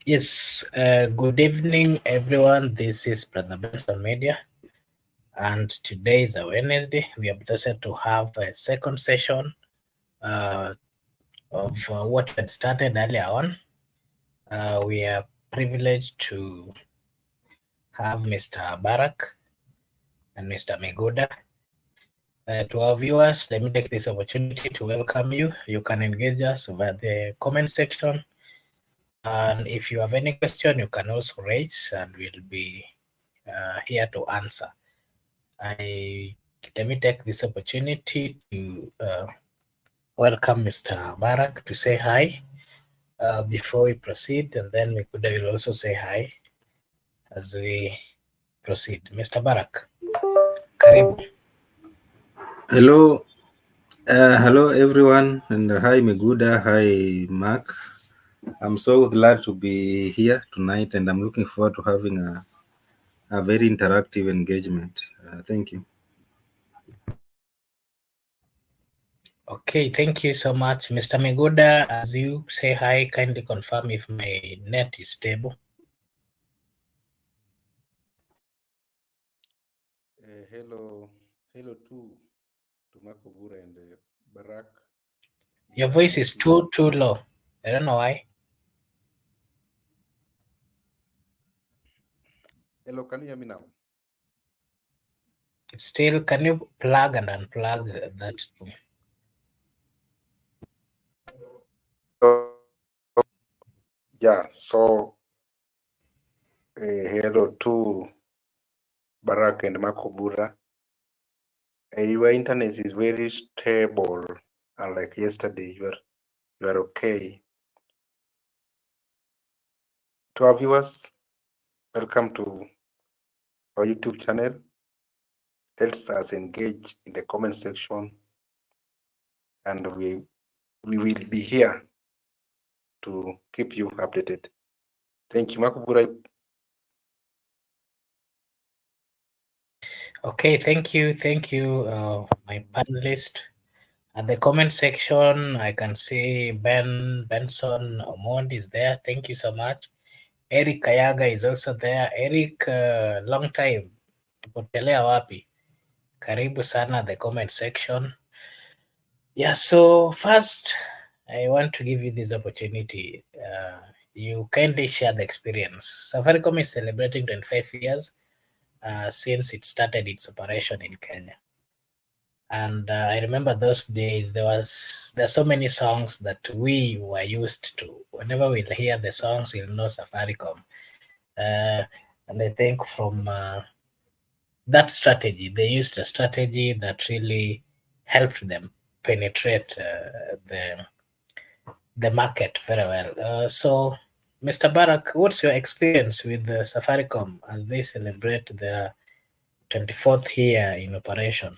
Yes, good evening, everyone. This is Brother Benson Media, and today is a Wednesday. We are blessed to have a second session uh, of what we had started earlier on. We are privileged to have Mr. Barak and Mr. Meguda. To our viewers, let me take this opportunity to welcome you. You can engage us via the comment section. And if you have any question, you can also raise, and we'll be here to answer. Let me take this opportunity to welcome Mr. Barak to say hi before we proceed, and then Mikuda will also say hi as we proceed. Mr. Barak, karibu. Hello, hello everyone, and hi Meguda, hi Mark. I'm so glad to be here tonight, and I'm looking forward to having a very interactive engagement. Thank you. Okay, thank you so much, Mr. Meguda. As you say hi, kindly confirm if my net is stable. Hello to Makobura and Barak. Your Yeah, voice nice is to meet too low. I don't know why. Hello, can you hear me now? It's still. Can you plug and unplug that? Yeah, so hello to Barak and Makobura. Your internet is very stable, unlike yesterday. You are okay. To our viewers, welcome to our YouTube channel. Let's engage in the comment section, and we will be here to keep you updated. Thank you, Makobura. Okay, thank you, my panelist. At the comment section, I can see Benson Omond is there. Thank you so much. Eric Kayaga is also there. Eric, long time. Potelea wapi? Karibu sana the comment section. Yeah, so first, I want to give you this opportunity. You kindly share the experience. Safaricom is celebrating 25 years since it started its operation in Kenya. And I remember those days there's so many songs that we were used to. Whenever we hear the songs, we'll know Safaricom. And I think from that strategy, they used a strategy that really helped them penetrate the market very well. So, Mr. Barak, what's your experience with Safaricom as they celebrate their 24th year in operation?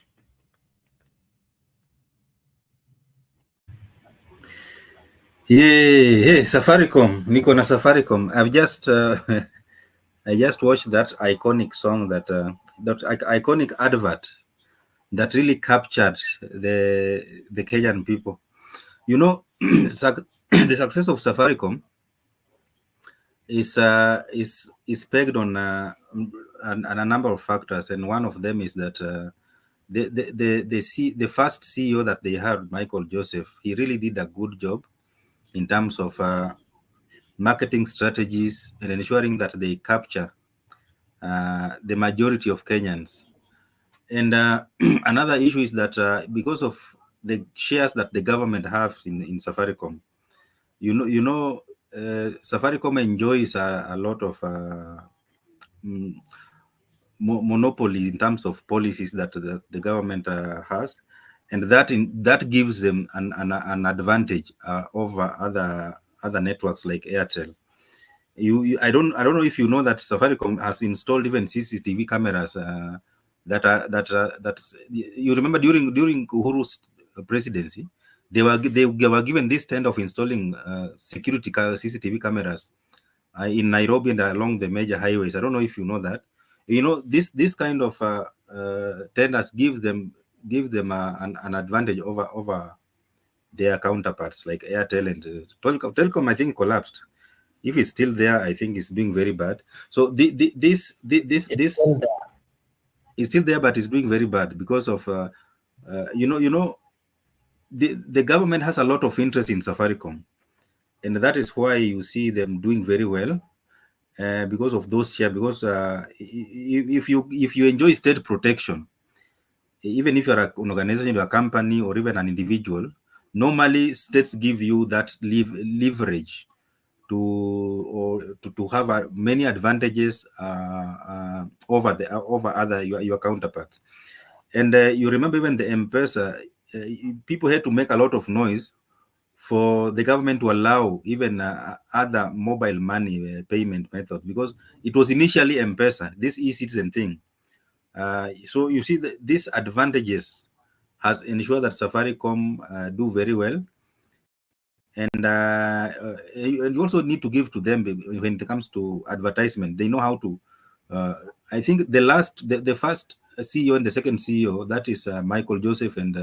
Yeah, Safaricom. Niko na Safaricom. I just watched that iconic song that iconic advert that really captured the Kenyan people. You know, the success of Safaricom is pegged on a number of factors, and one of them is that the first CEO that they had, Michael Joseph, he really did a good job in terms of marketing strategies and ensuring that they capture the majority of Kenyans. And another issue is that because of the shares that the government have in Safaricom, Safaricom enjoys a lot of monopoly in terms of policies that the government has, and that gives them an advantage over other networks like Airtel. I don't know if you know that Safaricom has installed even CCTV cameras that you remember during Uhuru's presidency, they were given this tend of installing security CCTV cameras in Nairobi and along the major highways. I don't know if you know that. This kind of tenders give them an advantage over their counterparts like Airtel and Telcom. I think collapsed. If it's still there, I think it's doing very bad. So It's still this there. is still there, but it's doing very bad because of the government has a lot of interest in Safaricom, and that is why you see them doing very well, because of those share. Because if you enjoy state protection, even if you're an organization, a company, or even an individual, normally states give you that leverage to to have many advantages over other your counterparts. And you remember even the M-Pesa, people had to make a lot of noise for the government to allow even other mobile money payment methods, because it was initially M-Pesa, this e-citizen thing. So you see these advantages has ensured that Safaricom do very well, and you also need to give to them when it comes to advertisement. They know how to. I think the first CEO and the second CEO, that is Michael Joseph and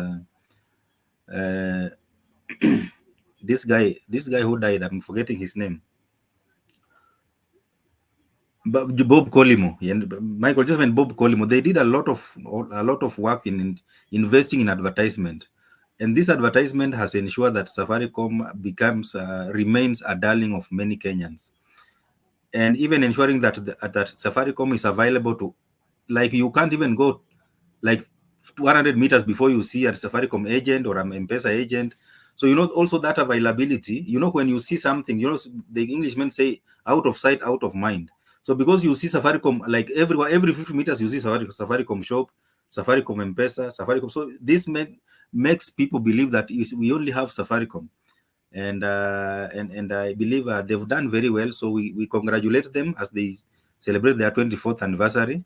this guy who died. I'm forgetting his name. Bob Colimo and Michael Joseph and Bob Colimo, they did a lot of work in investing in advertisement, and this advertisement has ensured that Safaricom remains a darling of many Kenyans, and even ensuring that Safaricom is available to, like, you can't even go like 100 meters before you see a Safaricom agent or an M-Pesa agent. So also that availability. When you see something, the Englishmen say out of sight, out of mind. So because you see Safaricom like everywhere, every 50 meters you see Safaricom shop, Safaricom M-Pesa, Safaricom. So this makes people believe that we only have Safaricom, and I believe they've done very well. So we congratulate them as they celebrate their 24th anniversary,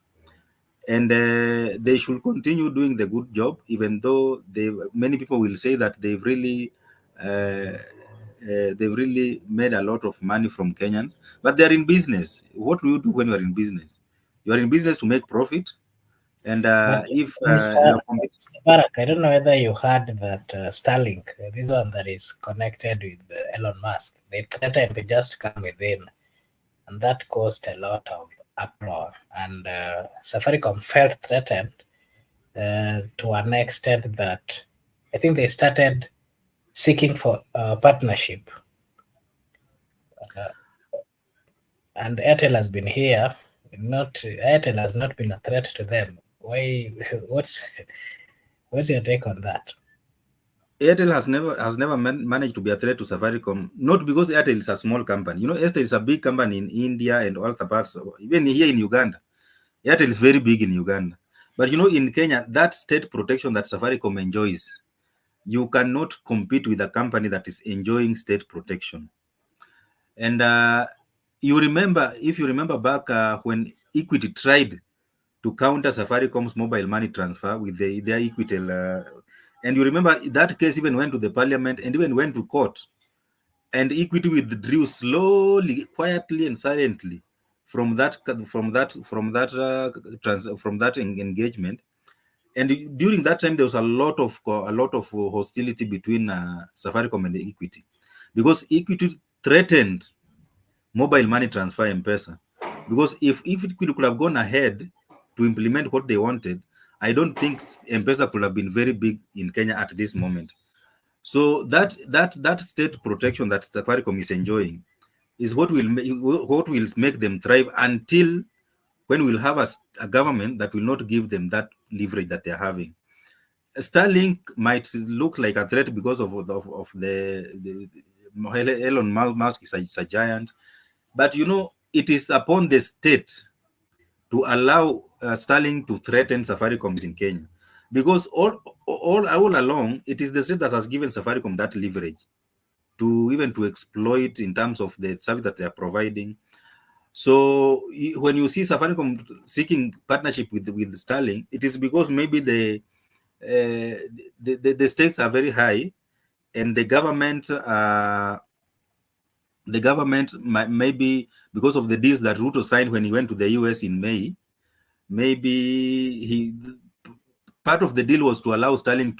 and they should continue doing the good job, even though many people will say that they've really made a lot of money from Kenyans, but they're in business. What do you do when you're in business? You're in business to make profit, and But if Mr. you're Mr. Barak, I don't know whether you heard that Starlink, this one that is connected with Elon Musk, they threatened to just come within, and that caused a lot of uproar. And Safaricom felt threatened to an extent that I think they started seeking for partnership. Uh, and Airtel has been here. Not Airtel has not been a threat to them. Why? What's your take on that? Airtel has never managed to be a threat to Safaricom, not because Airtel is a small company. Airtel is a big company in India and all the parts, even here in Uganda. Airtel is very big in Uganda. But in Kenya, that state protection that Safaricom enjoys, you cannot compete with a company that is enjoying state protection. And if you remember back when Equity tried to counter Safaricom's mobile money transfer with their Equitel, and you remember that case even went to the parliament and even went to court, and Equity withdrew slowly, quietly, and silently from that engagement. And during that time, there was a lot of hostility between Safaricom and Equity, because Equity threatened mobile money transfer M-Pesa. Because if it could have gone ahead to implement what they wanted, I don't think M-Pesa could have been very big in Kenya at this moment. So that state protection that Safaricom is enjoying is what will make them thrive, until when we'll have a government that will not give them that leverage that they're having. Starlink might look like a threat because of the Elon Musk is a giant, but it is upon the state to allow Starlink to threaten Safaricom in Kenya, because all along it is the state that has given Safaricom that leverage to exploit in terms of the service that they are providing. So when you see Safaricom seeking partnership with Starlink, it is because maybe the stakes are very high, and the government maybe because of the deals that Ruto signed when he went to the US in May, maybe part of the deal was to allow Starlink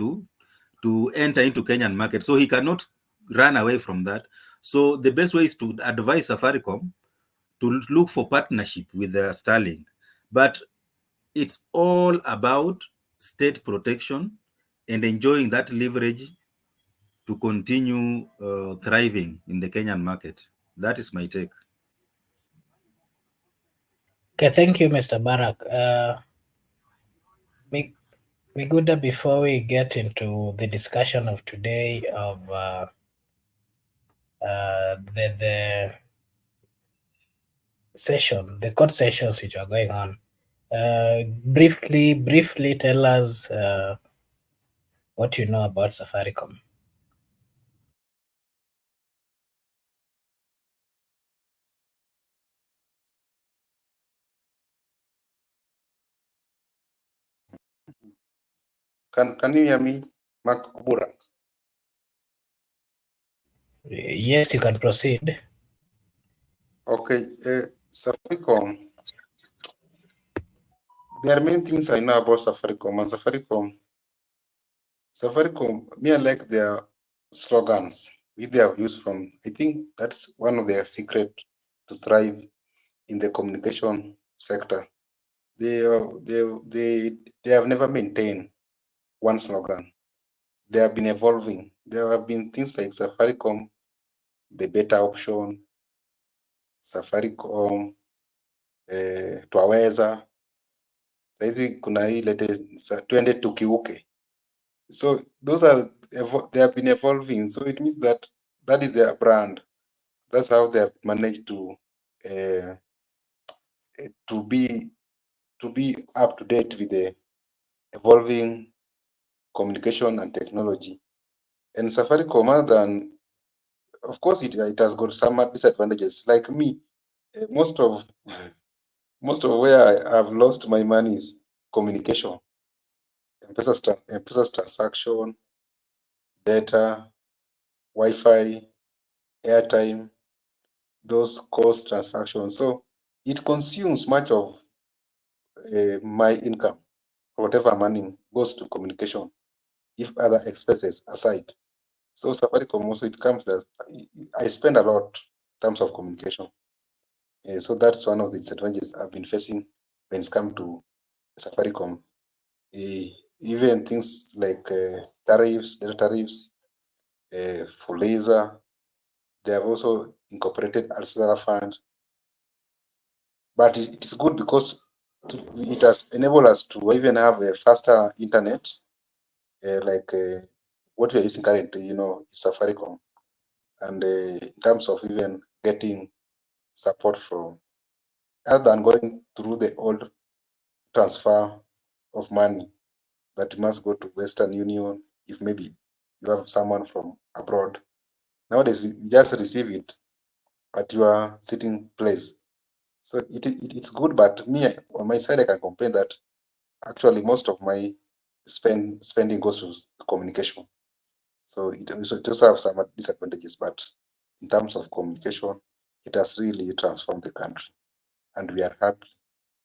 to enter into Kenyan market, so he cannot run away from that. So the best way is to advise Safaricom to look for partnership with Starlink. But it's all about state protection and enjoying that leverage to continue thriving in the Kenyan market. That is my take. Okay, thank you, Mr. Barak. Miguda, before we get into the discussion of today of the session, the court sessions which are going on, briefly tell us what you know about Safaricom. Can you hear me, Mark Obura? Yes, you can proceed. Okay, Safaricom. There are many things I know about Safaricom, and Safaricom, me, I like their slogans, which they have used from, I think that's one of their secret to thrive in the communication sector. They have never maintained one slogan. They have been evolving. There have been things like Safaricom, the better option, Safaricom, twaweza. Saizi kuna hii twende tukiuke. So those are, they have been evolving. So it means that that is their brand. That's how they have managed to be up to date with the evolving communication and technology. And Safaricom, other than, of course, it has got some disadvantages. Like me, most of where I have lost my money is communication, M-Pesa's transaction, data, Wi-Fi, airtime, those cost transactions. So it consumes much of my income, whatever money goes to communication, if other expenses aside. So Safaricom also, it comes that I spend a lot in terms of communication. So that's one of the disadvantages I've been facing when it's come to Safaricom. Even things like tariffs, data tariffs, for laser, they have also incorporated Alcera Fund. But it is good because it has enabled us to even have a faster internet, like what we are using currently, is Safaricom. And in terms of even getting support from, other than going through the old transfer of money that must go to Western Union, if maybe you have someone from abroad. Nowadays, you just receive it at your sitting place. So it's good, but me, on my side, I can complain that actually most of my spending goes to communication. So it also have some disadvantages, but in terms of communication, it has really transformed the country, and we are happy.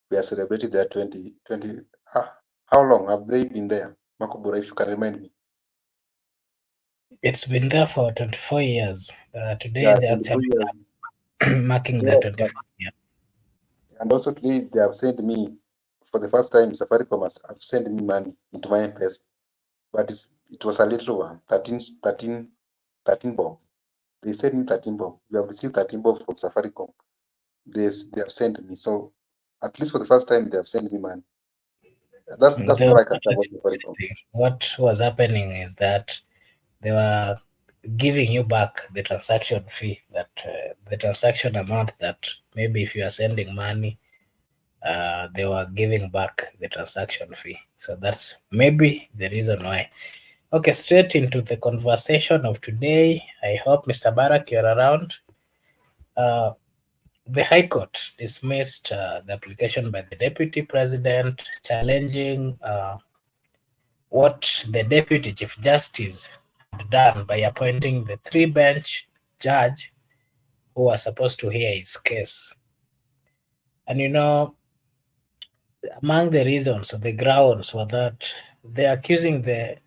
We are celebrating their 2020. How long have they been there, Makubura? If you can remind me. It's been there for 24 years. Today Yeah, they 24 actually years. marking the Yeah, 24th year. and also today they have sent me, for the first time, Safaricom have sent me money into my M-Pesa, but it was a little one, 13 bob. They sent me 13 bob. We have received 13 bob from Safaricom. They have sent me. So at least for the first time, they have sent me money. That's all I can say about Safaricom. What was happening is that they were giving you back the transaction fee, that the transaction amount that maybe if you are sending money, they were giving back the transaction fee. So that's maybe the reason why. Okay, straight into the conversation of today. I hope Mr. Barak, you're around. Uh, the High Court dismissed the application by the Deputy President challenging what the Deputy Chief Justice had done by appointing the three-bench judge who was supposed to hear his case. And among the reasons or the grounds were that they're accusing the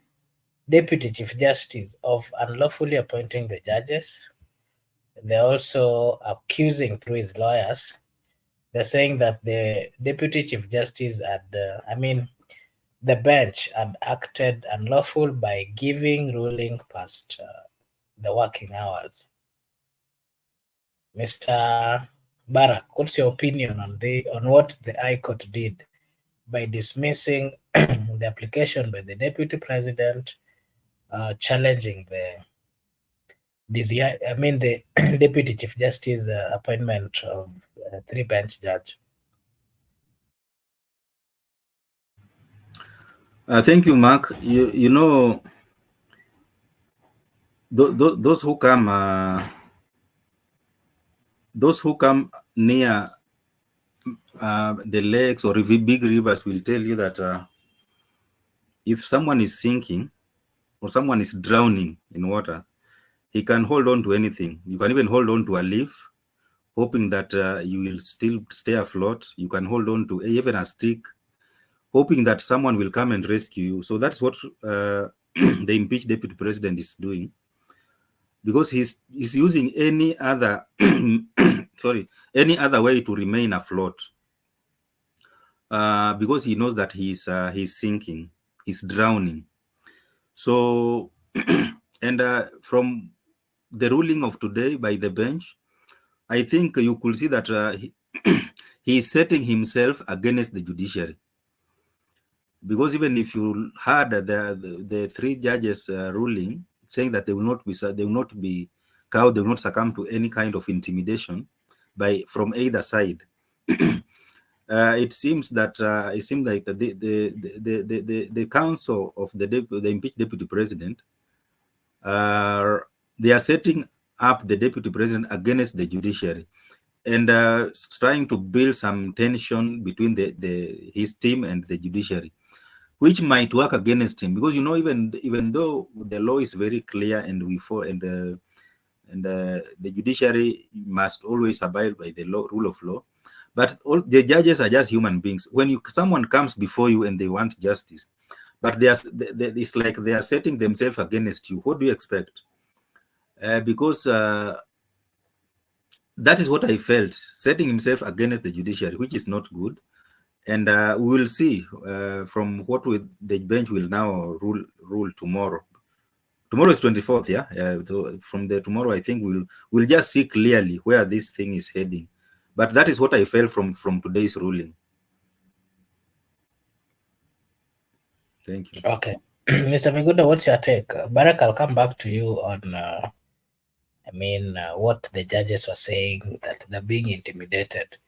Deputy Chief Justice of unlawfully appointing the judges, they're also accusing through his lawyers. They're saying that the Deputy Chief Justice the bench had acted unlawful by giving ruling past the working hours. Mr. Barak, what's your opinion on what the High Court did by dismissing the application by the Deputy President challenging the Deputy Chief Justice appointment of three bench judge? Thank you, Mark. You know, those who come near the lakes or big rivers will tell you that if someone is sinking or someone is drowning in water, he can hold on to anything. You can even hold on to a leaf, hoping that you will still stay afloat. You can hold on to even a stick, hoping that someone will come and rescue you. So that's what the impeached deputy president is doing, because he's using any other any other way to remain afloat, because he knows that he's sinking, he's drowning. So and from the ruling of today by the bench, I think you could see that he is setting himself against the judiciary. Because even if you heard the three judges ruling saying that they will not be cowed, they will not succumb to any kind of intimidation from either side. It seems like the council of the impeached deputy president, they are setting up the deputy president against the judiciary, and trying to build some tension between his team and the judiciary, which might work against him. Because even though the law is very clear and the judiciary must always abide by the rule of law, but all the judges are just human beings. When someone comes before you and they want justice, but it's like they are setting themselves against you, what do you expect? Because that is what I felt, setting himself against the judiciary, which is not good. And we will see from what the bench will now rule tomorrow. Tomorrow is 24th, yeah. From tomorrow, I think we'll just see clearly where this thing is heading. But that is what I felt from today's ruling. Thank you. Okay. Mr. Miguda, what's your take? Barak, I'll come back to you on what the judges were saying, that they're being intimidated.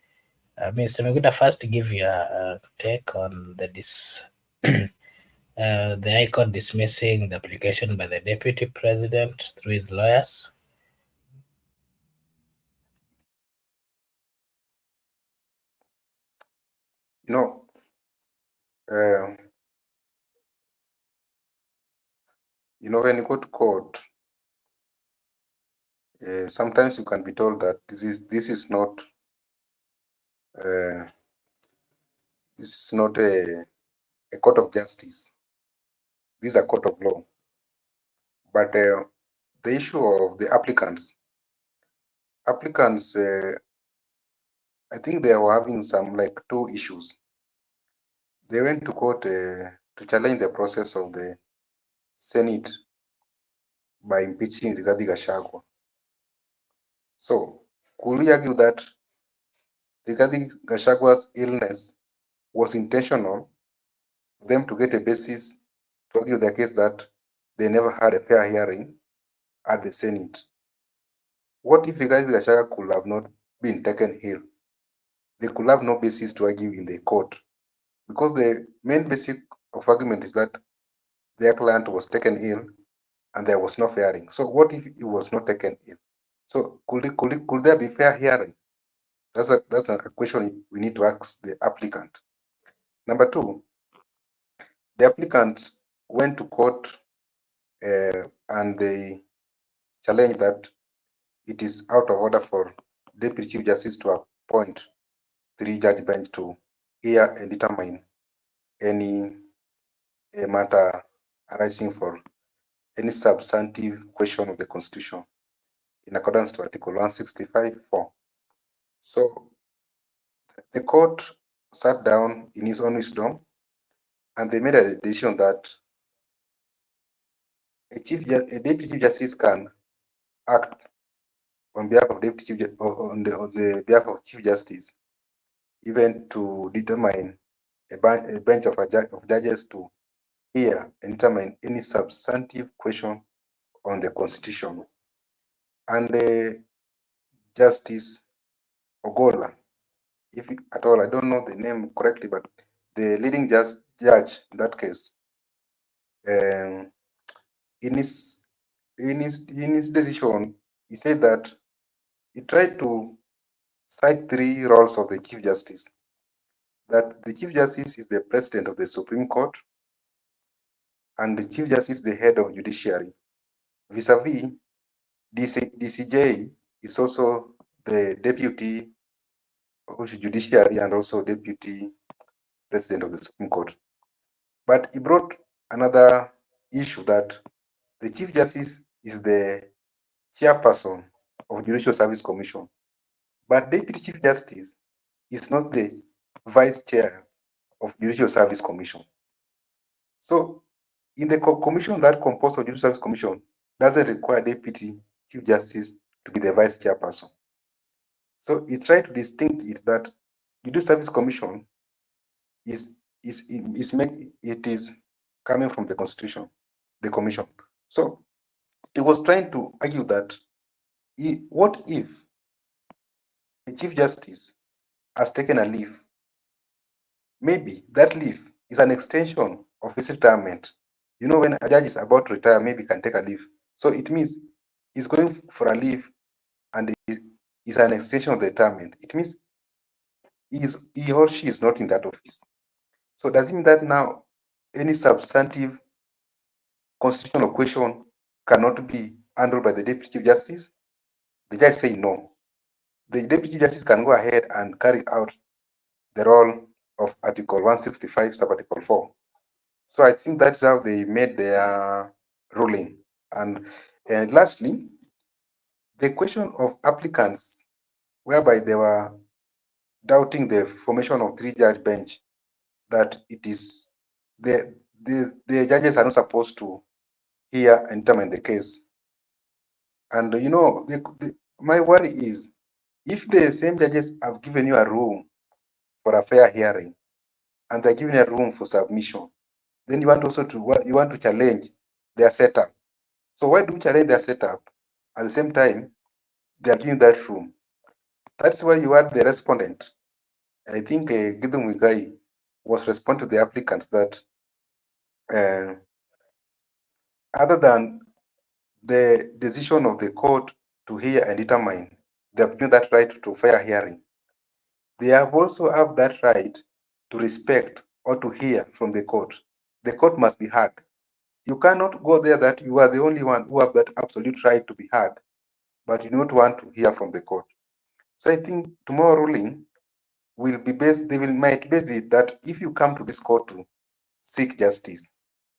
Mr. Miguda, first give your take on the High Court dismissing the application by the Deputy President through his lawyers. When you go to court, sometimes you can be told that this is not a court of justice. This is a court of law. But the issue of the applicants, I think they were having some two issues. They went to court to challenge the process of the Senate by impeaching Rigathi Gachagua. So, could we argue that Rigathi Gachagua's illness was intentional for them to get a basis to argue their case that they never had a fair hearing at the Senate? What if Rigathi Gachagua could have not been taken ill? They could have no basis to argue in the court, because the main basic of argument is that their client was taken ill and there was no fair hearing. So what if he was not taken ill? So could there be fair hearing? That's a question we need to ask the applicant. Number two, the applicant went to court and they challenged that it is out of order for Deputy Chief Justice to appoint three-judge bench to hear and determine any matter arising for any substantive question of the Constitution. in accordance to Article 165(4). So the court sat down in its own wisdom and they made a decision that a deputy chief justice can act on behalf of deputy chief, on the behalf of chief justice, even to determine a bench of judges to hear and determine any substantive question on the constitution. And Justice Ogola, if at all, I don't know the name correctly, but the leading judge in that case, in his decision, he said that he tried to cite three roles of the Chief Justice. That the Chief Justice is the President of the Supreme Court, and the Chief Justice is the head of Judiciary. Vis-a-vis, DCJ is also the Deputy of Judiciary and also Deputy President of the Supreme Court. But he brought another issue that the Chief Justice is the chairperson of Judicial Service Commission, but Deputy Chief Justice is not the vice chair of Judicial Service Commission. So in the commission that composed of Judicial Service Commission doesn't require Deputy Chief Justice to be the vice chairperson. So he tried to distinct is that Judicial Service Commission is coming from the Constitution, the commission. So he was trying to argue that what if the Chief Justice has taken a leave? Maybe that leave is an extension of his retirement. You know, when a judge is about to retire, maybe he can take a leave. So it means he's going for a leave and is an extension of the retirement. It means he or she is not in that office. So does it mean that now any substantive constitutional question cannot be handled by the Deputy Chief Justice? The judge say no. The Deputy Justice can go ahead and carry out the role of Article 165, Subarticle 4. So I think that's how they made their ruling. And lastly, the question of applicants, whereby they were doubting the formation of three-judge bench, that it is the judges are not supposed to hear and determine the case. And you know, my worry is if the same judges have given you a room for a fair hearing and they're giving a room for submission, then you want to challenge their setup. So why do you challenge their setup at the same time they are giving that room? That's why you had the respondent. I think Gideon Wigai was responding to the applicants that other than the decision of the court to hear and determine, they have given that right to fair hearing. They have also have that right to respect or to hear from the court. The court must be heard. You cannot go there that you are the only one who have that absolute right to be heard, but you don't want to hear from the court. So I think tomorrow ruling will be based, might base it that if you come to this court to seek justice,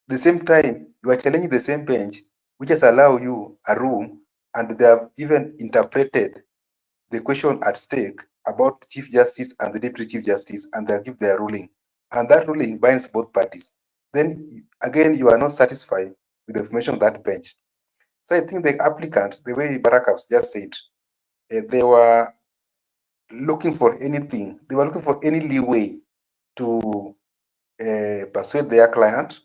the same time you are challenging the same bench, which has allowed you a room, and they have even interpreted the question at stake about Chief Justice and the Deputy Chief Justice, and they give their ruling. And that ruling binds both parties. Then again, you are not satisfied with the information of that bench. So I think the applicant, the way Barakas just said, they were looking for anything. They were looking for any leeway to persuade their client.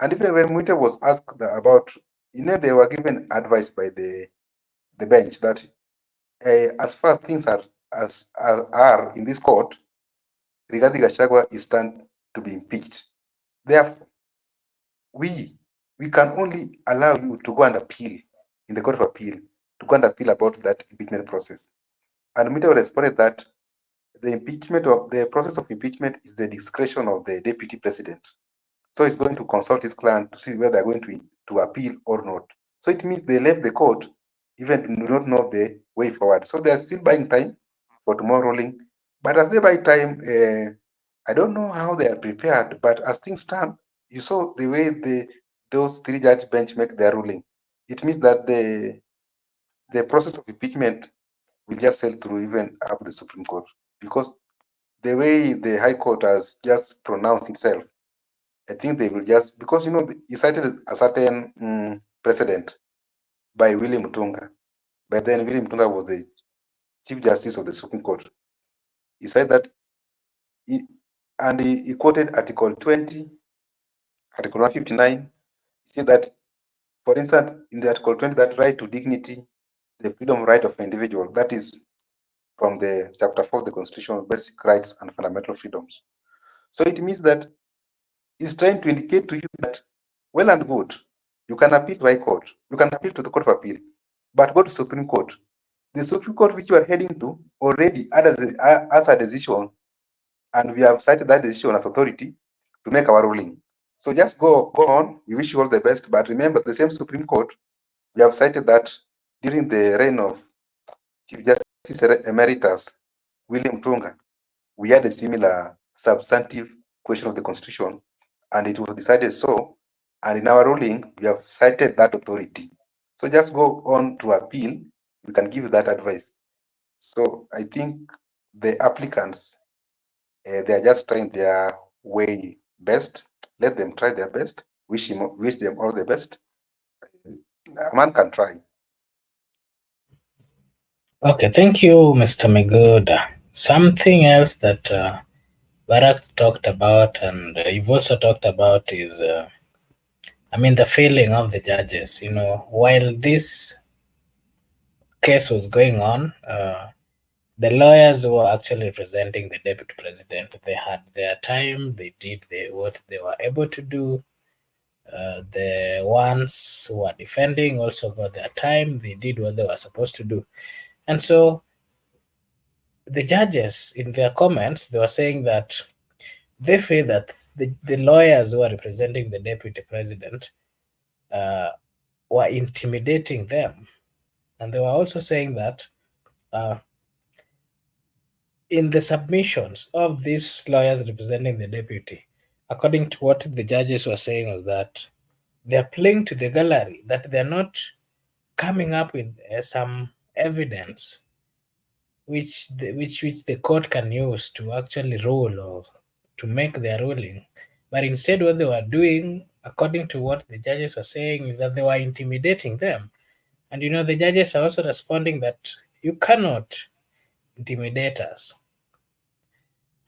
And even when Mwita was asked about, they were given advice by the bench that as far as things are in this court, regarding Gachagua is stand to be impeached. Therefore, we can only allow you to go and appeal in the Court of Appeal, to go and appeal about that impeachment process. And Mwita responded that the process of impeachment is the discretion of the deputy president. So he's going to consult his client to see whether they're going to appeal or not. So it means they left the court, even do not know the way forward. So they're still buying time for tomorrow ruling. But as they buy time, I don't know how they are prepared, but as things stand, you saw the way those three-judge bench make their ruling. It means that the the process of impeachment will just sail through even up the Supreme Court, because the way the High Court has just pronounced itself, I think they will just, because he cited a certain precedent by William Mutunga. By then, William Mutunga was the Chief Justice of the Supreme Court. He said that, he quoted Article 20, Article 159. He said that, for instance, in the Article 20, that right to dignity, the freedom right of an individual, that is from the Chapter 4 of the Constitution, Basic Rights and Fundamental Freedoms. So it means that he's trying to indicate to you that, well and good, you can appeal to High Court, you can appeal to the Court of Appeal, but go to Supreme Court. The Supreme Court which you are heading to already has a decision, and we have cited that decision as authority to make our ruling. So just go on. We wish you all the best. But remember, the same Supreme Court, we have cited that during the reign of Chief Justice Emeritus William Tunga, we had a similar substantive question of the Constitution, and it was decided so. And in our ruling, we have cited that authority. So just go on to appeal. We can give you that advice. So I think the applicants, they are just trying their way best. Let them try their best. Wish them all the best. A man can try. Okay, thank you, Mr. Migoda. Something else that Barak talked about, and you've also talked about, is the feeling of the judges. While this case was going on, the lawyers who were actually representing the deputy president, they had their time. They did what they were able to do. The ones who were defending also got their time. They did what they were supposed to do. And so the judges, in their comments, they were saying that they feel that the lawyers who are representing the deputy president were intimidating them. And they were also saying that uh, in the submissions of these lawyers representing the deputy, according to what the judges were saying, was that they're playing to the gallery, that they're not coming up with some evidence which the court can use to actually rule or to make their ruling. But instead, what they were doing, according to what the judges were saying, is that they were intimidating them. And the judges are also responding that you cannot intimidate us.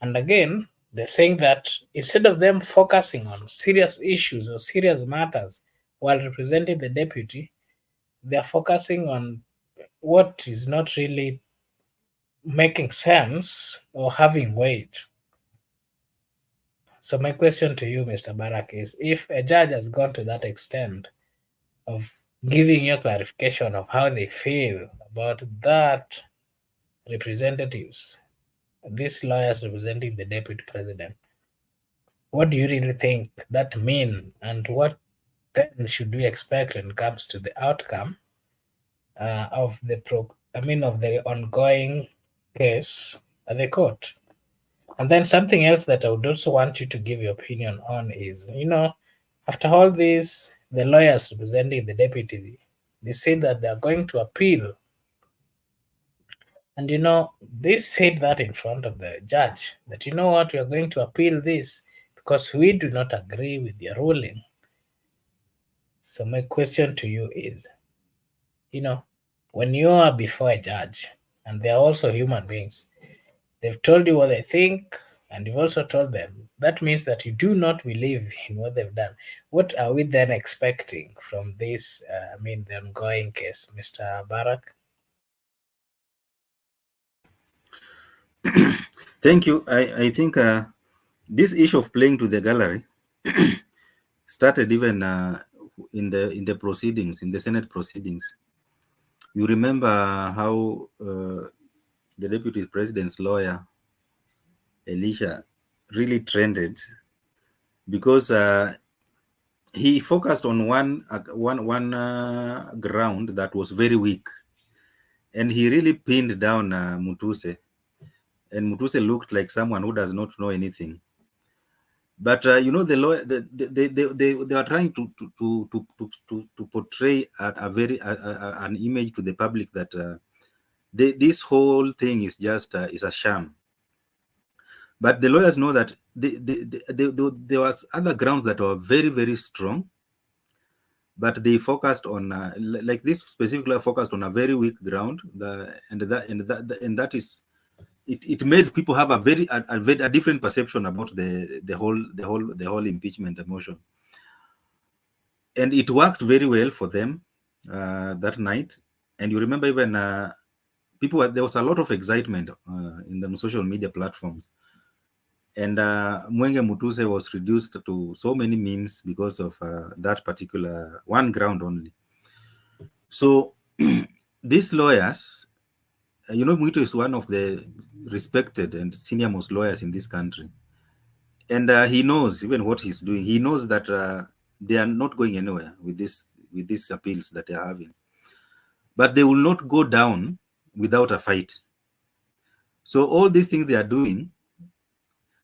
And again, they're saying that instead of them focusing on serious issues or serious matters while representing the deputy, they're focusing on what is not really making sense or having weight. So my question to you, Mr. Barak, is if a judge has gone to that extent of giving you clarification of how they feel about that representatives, these lawyers representing the deputy president, what do you really think that mean, and what then should we expect when it comes to the outcome of the ongoing case at the court? And then something else that I would also want you to give your opinion on is, after all this, the lawyers representing the deputy, they say that they are going to appeal. And they said that in front of the judge, that what, we are going to appeal this because we do not agree with your ruling. So my question to you is, when you are before a judge, and they are also human beings, they've told you what they think, and you've also told them. That means that you do not believe in what they've done. What are we then expecting from this, the ongoing case, Mr. Barak? Thank you. I think this issue of playing to the gallery started even in the proceedings, in the Senate proceedings. You remember how the deputy president's lawyer Elisha really trended because he focused on one ground that was very weak, and he really pinned down Mutuse, and Mutuse looked like someone who does not know anything. But you know, the lawyer, they are trying to portray a very an image to the public that this whole thing is just is a sham. But the lawyers know that there was other grounds that were very, very strong, but they focused on like this specifically focused on a very weak ground. And that is it made people have a different perception about the whole impeachment emotion, and it worked very well for them that night. And you remember even there was a lot of excitement in the social media platforms. And Mwenge Mutuse was reduced to so many memes because of that particular one ground only. So these lawyers, you know, Mwilu is one of the respected and senior most lawyers in this country. And he knows even what he's doing. He knows that they are not going anywhere with these appeals that they are having. But they will not go down without a fight. So all these things they are doing,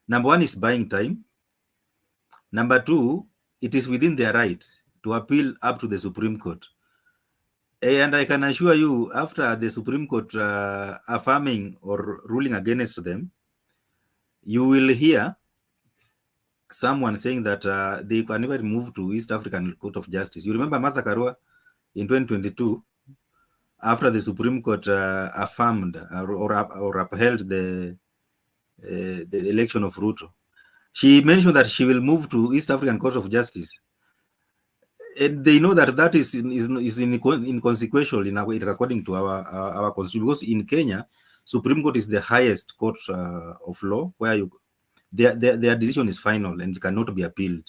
number one is buying time. Number two, it is within their right to appeal up to the Supreme Court. And I can assure you, after the Supreme Court affirming or ruling against them, you will hear someone saying that they can never move to East African Court of Justice. You remember Martha Karua in 2022, after the Supreme Court affirmed or upheld the election of Ruto. She mentioned that she will move to East African Court of Justice. And they know that is inconsequential according to our constitution, because in Kenya, Supreme Court is the highest court of law, where their decision is final and cannot be appealed.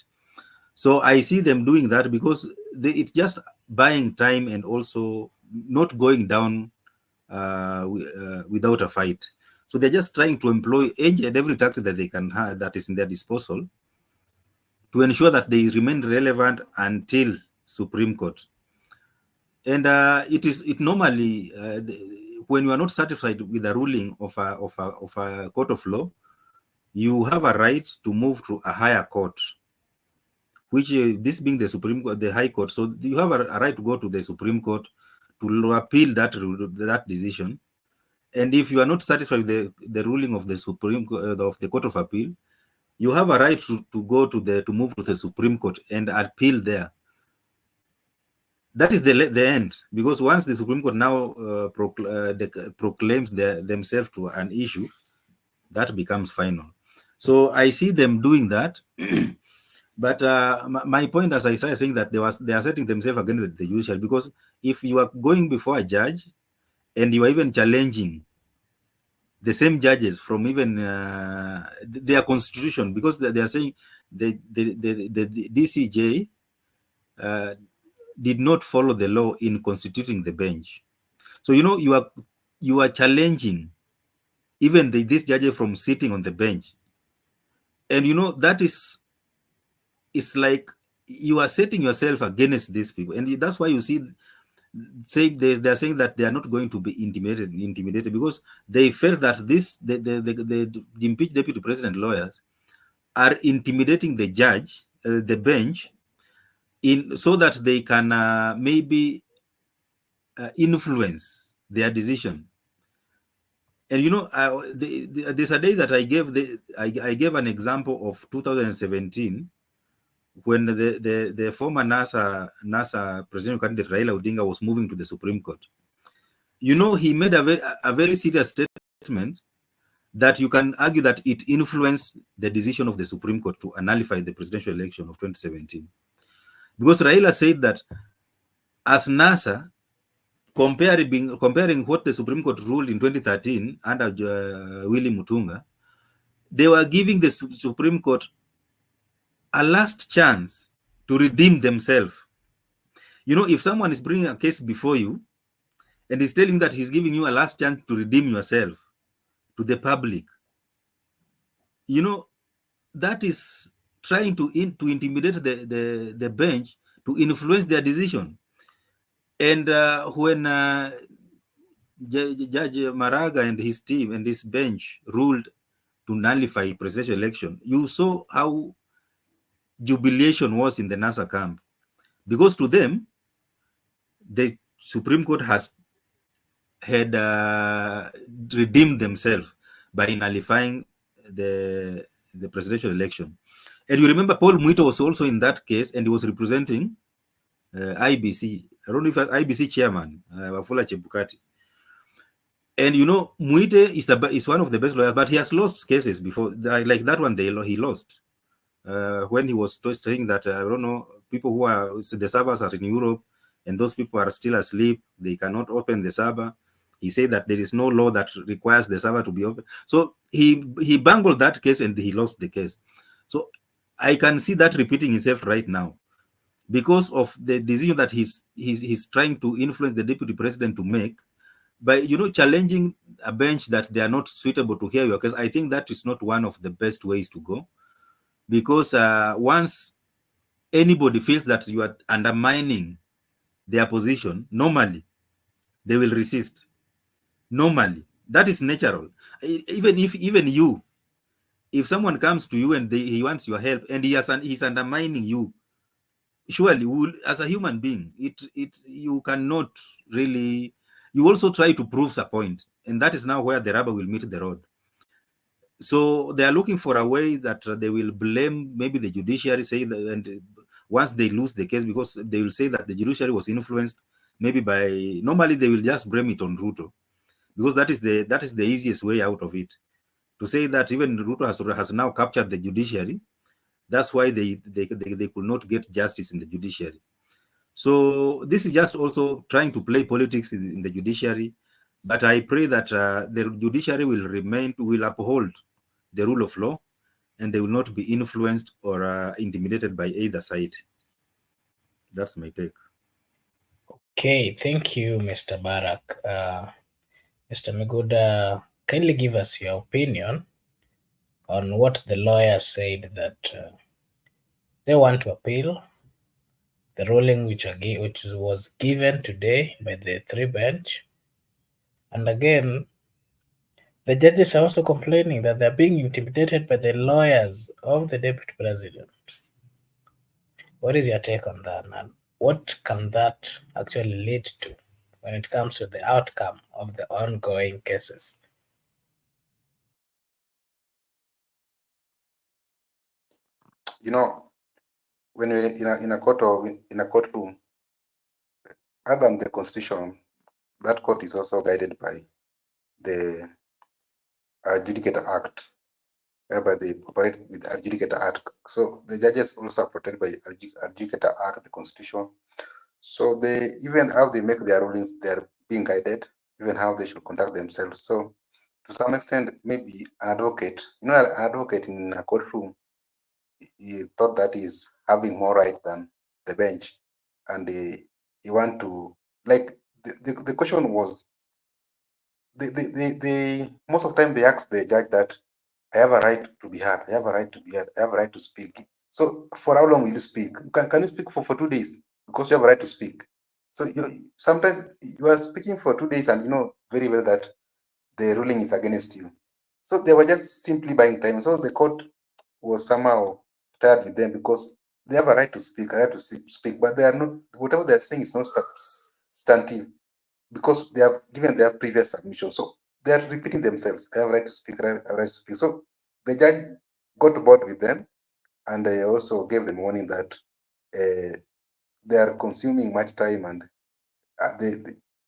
So I see them doing that because it's just buying time and also not going down without a fight. So they're just trying to employ any and every tactic that they can have that is in their disposal to ensure that they remain relevant until Supreme Court. And it normally when you are not satisfied with the ruling of a court of law, you have a right to move to a higher court, which this being the Supreme Court, the High Court. So you have a right to go to the Supreme Court to appeal that decision. And if you are not satisfied with the ruling of the Supreme of the Court of Appeal, you have a right to move to the Supreme Court and appeal there. That is the end, because once the Supreme Court now proclaims themselves to an issue, that becomes final. So I see them doing that. But my point, as I started saying, that they are setting themselves against the judicial, because if you are going before a judge and you are even challenging the same judges from even their constitution, because they are saying the DCJ did not follow the law in constituting the bench. So you are challenging even these judges from sitting on the bench, and that is, it's like you are setting yourself against these people, and that's why you see they're saying that they are not going to be intimidated because they felt that the impeached deputy president lawyers are intimidating the judge, the bench, so that they can maybe influence their decision. And there's a day that I gave an example of 2017 when the former NASA presidential candidate Raila Odinga was moving to the Supreme Court. He made a very serious statement that you can argue that it influenced the decision of the Supreme Court to nullify the presidential election of 2017. Because Raila said that as NASA, comparing what the Supreme Court ruled in 2013 under Willy Mutunga, they were giving the Supreme Court a last chance to redeem themselves. If someone is bringing a case before you and is telling that he's giving you a last chance to redeem yourself to the public, that is trying to intimidate the bench, to influence their decision. And when Judge Maraga and his team and his bench ruled to nullify presidential election, you saw how jubilation was in the NASA camp, because to them, the Supreme Court had redeemed themselves by nullifying the presidential election. And you remember Paul Mwito was also in that case, and he was representing IBC. I don't know if IBC chairman, Wafula Chebukati. And you know, Mwite is one of the best lawyers, but he has lost cases before. Like that one, he lost when he was saying that I don't know, people who are the servers are in Europe, and those people are still asleep. They cannot open the server. He said that there is no law that requires the server to be open. So he bungled that case and he lost the case. So I can see that repeating himself right now, because of the decision that he's trying to influence the deputy president to make by, you know, challenging a bench that they are not suitable to hear your case. I think that is not one of the best ways to go, because once anybody feels that you are undermining their position, normally they will resist. Normally, that is natural. Even you, if someone comes to you and he wants your help and he's undermining you, surely as a human being, you cannot really. You also try to prove a point, and that is now where the rubber will meet the road. So they are looking for a way that they will blame maybe the judiciary, say that, and once they lose the case, because they will say that the judiciary was influenced maybe by. Normally, they will just blame it on Ruto, because that is the easiest way out of it. To say that even Ruto has now captured the judiciary, that's why they could not get justice in the judiciary. So this is just also trying to play politics in the judiciary. But I pray that the judiciary will uphold the rule of law, and they will not be influenced or intimidated by either side. That's my take. Okay, thank you, Mr. Barak. Mr. Miguda, kindly give us your opinion on what the lawyer said that they want to appeal the ruling which was given today by the three bench. And again, the judges are also complaining that they're being intimidated by the lawyers of the deputy president. What is your take on that, and what can that actually lead to when it comes to the outcome of the ongoing cases? You know, when you're in a courtroom, other than the constitution, that court is also guided by the Adjudicator Act, whereby they operate with the Adjudicator Act. So the judges also are protected by Adjudicator Act, the constitution. So they, even how they make their rulings, they're being guided, even how they should conduct themselves. So to some extent, maybe an advocate, an advocate in a courtroom, he thought that is having more right than the bench, and he want to, like, the question was, they most of the time they ask the judge that I have a right to be heard, I have a right to be heard, I have a right to speak. So for how long will you speak? Can you speak for 2 days? Because you have a right to speak. So sometimes you are speaking for 2 days and you know very well that the ruling is against you. So they were just simply buying time. So the court was somehow tired with them because they have a right to speak, a right to speak, but they are not, whatever they're saying is not substantive because they have given their previous submission. So they are repeating themselves. I have a right to speak, I have a right to speak. So the judge got to board with them, and I also gave them warning that they are consuming much time, and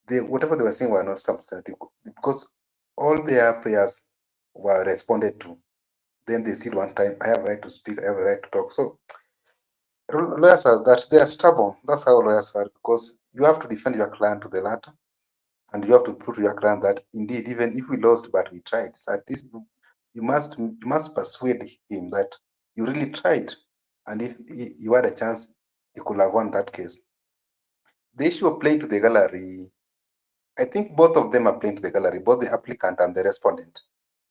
they whatever they were saying were not substantive because all their prayers were responded to. Then they said one time, I have a right to speak, I have a right to talk. So lawyers are that they are stubborn. That's how lawyers are, because you have to defend your client to the latter, and you have to prove to your client that indeed, even if we lost, but we tried. So at least you must persuade him that you really tried, and if you had a chance, you could have won that case. The issue of playing to the gallery, I think both of them are playing to the gallery, both the applicant and the respondent.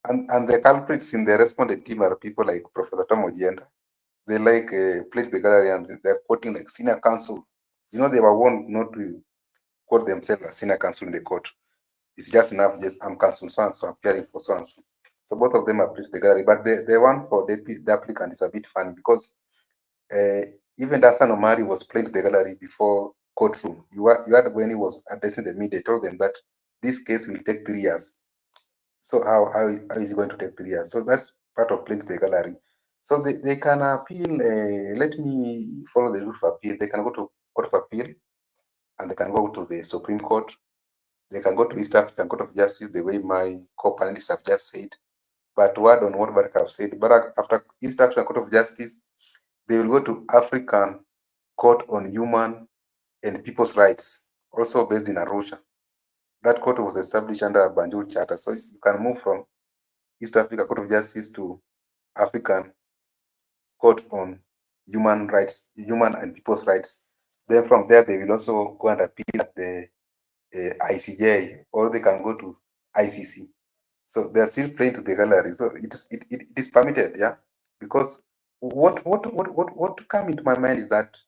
And the culprits in the respondent team are people like Professor Tom Ojienda. They like play to the gallery, and they're quoting like senior counsel. You know, they were warned not to quote themselves as senior counsel in the court. It's just enough, just I'm counsel so and so, appearing for so and so. So both of them are playing to the gallery. But the one for the applicant is a bit funny because even Dansan Omari was playing to the gallery before courtroom. You had when he was addressing the media, told them that this case will take 3 years. So how is it going to take 3 years? So that's part of playing to the gallery. So they can appeal. Let me follow the route of appeal. They can go to Court of Appeal, and they can go to the Supreme Court. They can go to East African Court of Justice, the way my co-panelists have just said. But word on what Barak have said, Barak, after East African Court of Justice, they will go to African Court on Human and People's Rights, also based in Arusha. That court was established under a Banjul Charter. So you can move from East Africa Court of Justice to African Court on Human Rights, Human and People's Rights. Then from there, they will also go and appeal at the ICJ, or they can go to ICC. So they are still playing to the gallery. So it is permitted, yeah. Because what come into my mind is that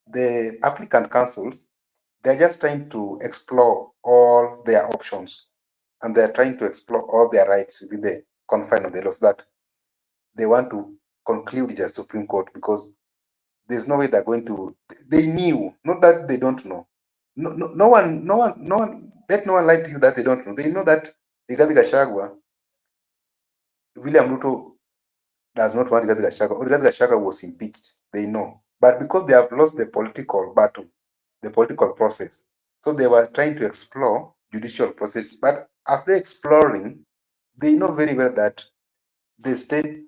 the applicant councils, they're just trying to explore all their options, and they're trying to explore all their rights within the confine of the laws that they want to conclude it as Supreme Court, because there's no way they're going to. They knew, not that they don't know. No one. Let no one lie to you that they don't know. They know that Rigathi Gachagua, William Ruto does not want Rigathi Gachagua. Rigathi Gachagua was impeached. They know, but because they have lost the political battle, the political process, so they were trying to explore judicial process. But as they're exploring, they know very well that the state,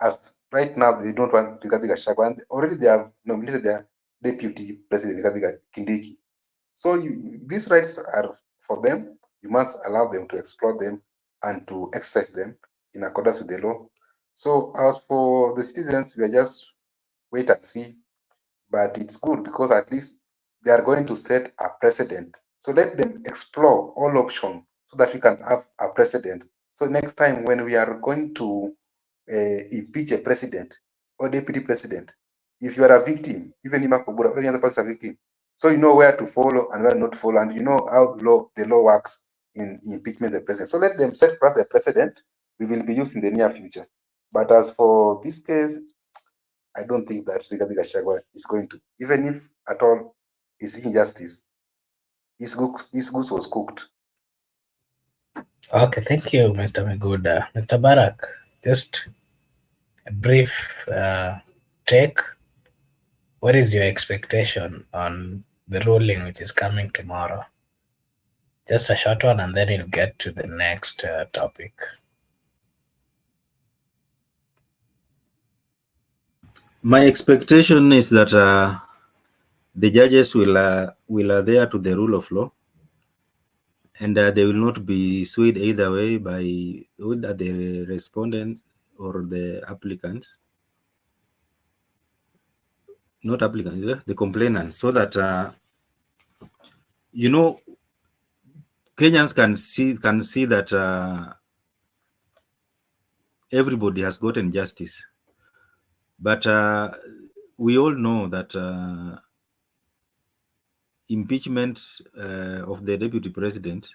as right now, they don't want Rigathi Gachagua, and already they have nominated their deputy president, Rigathi Kindiki. So these rights are for them. You must allow them to explore them and to exercise them in accordance with the law. So as for the citizens, we are just wait and see. But it's good because at least they are going to set a precedent. So let them explore all options so that we can have a precedent. So next time when we are going to impeach a president or deputy president, if you are a victim, even Ima Kobura or any other person is a victim, so you know where to follow and where not to follow, and you know how the law works in impeachment of the president. So let them set for us the precedent we will be used in the near future. But as for this case, I don't think that Rigathi Gachagua is going to, even if at all is injustice, his goose was cooked. Okay, thank you, Mr. Meguda. Mr. Barak, just a brief take. What is your expectation on the ruling which is coming tomorrow? Just a short one, and then we'll get to the next topic. My expectation is that the judges will adhere to the rule of law, and they will not be swayed either way by either the respondents or the applicants, not applicants, the complainants, so that Kenyans can see that everybody has gotten justice. But we all know that impeachment of the deputy president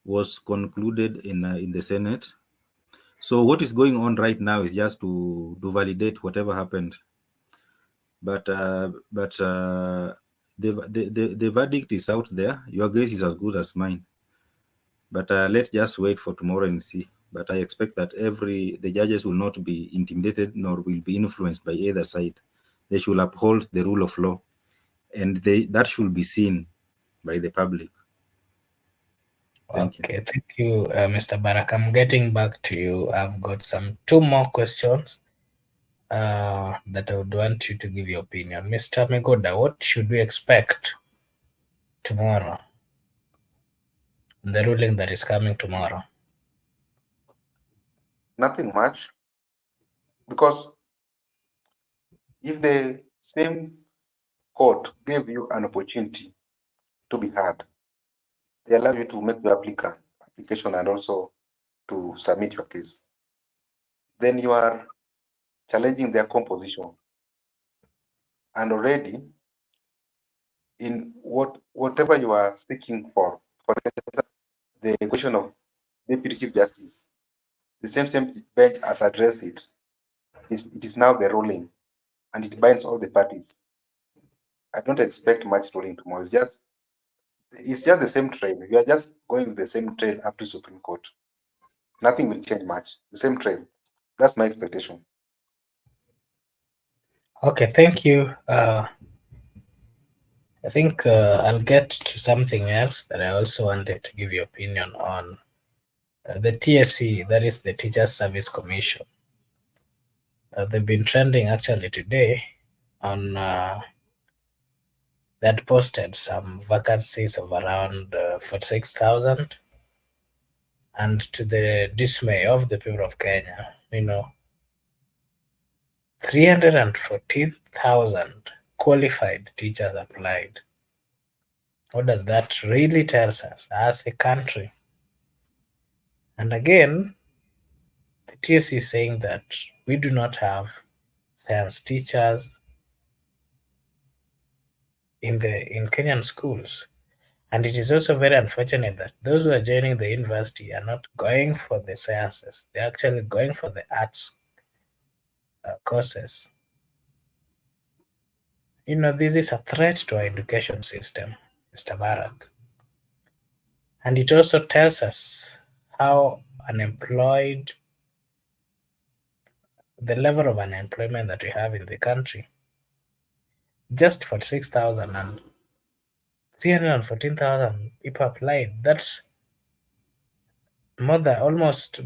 was concluded in the Senate. So what is going on right now is just to validate whatever happened. But the verdict is out there. Your guess is as good as mine. But let's just wait for tomorrow and see. But I expect that the judges will not be intimidated nor will be influenced by either side. They should uphold the rule of law, and that should be seen by the public. Thank you. Thank you, Mr. Barak. I'm getting back to you. I've got two more questions that I would want you to give your opinion. Mr. Megoda, what should we expect tomorrow? The ruling that is coming tomorrow. Nothing much, because if the same court gave you an opportunity to be heard, they allow you to make the application and also to submit your case, then you are challenging their composition. And already in whatever you are seeking for the question of Deputy Chief Justice, the same bench has addressed it. It is now the ruling. and it binds all the parties. I don't expect much ruling tomorrow. It's just the same trail. We are just going the same trail up to Supreme Court. Nothing will change much. The same trail. That's my expectation. Okay, thank you. I think I'll get to something else that I also wanted to give your opinion on. The TSC, that is the Teachers Service Commission. They've been trending actually today on that posted some vacancies of around 46,000. And to the dismay of the people of Kenya, 314,000 qualified teachers applied. What does that really tell us as a country? And again, the TSC is saying that we do not have science teachers in Kenyan schools. And it is also very unfortunate that those who are joining the university are not going for the sciences. They're actually going for the arts courses. This is a threat to our education system, Mr. Barak. And it also tells us how unemployed, the level of unemployment that we have in the country. Just for 6,000 and 314,000 people applied. That's more than almost,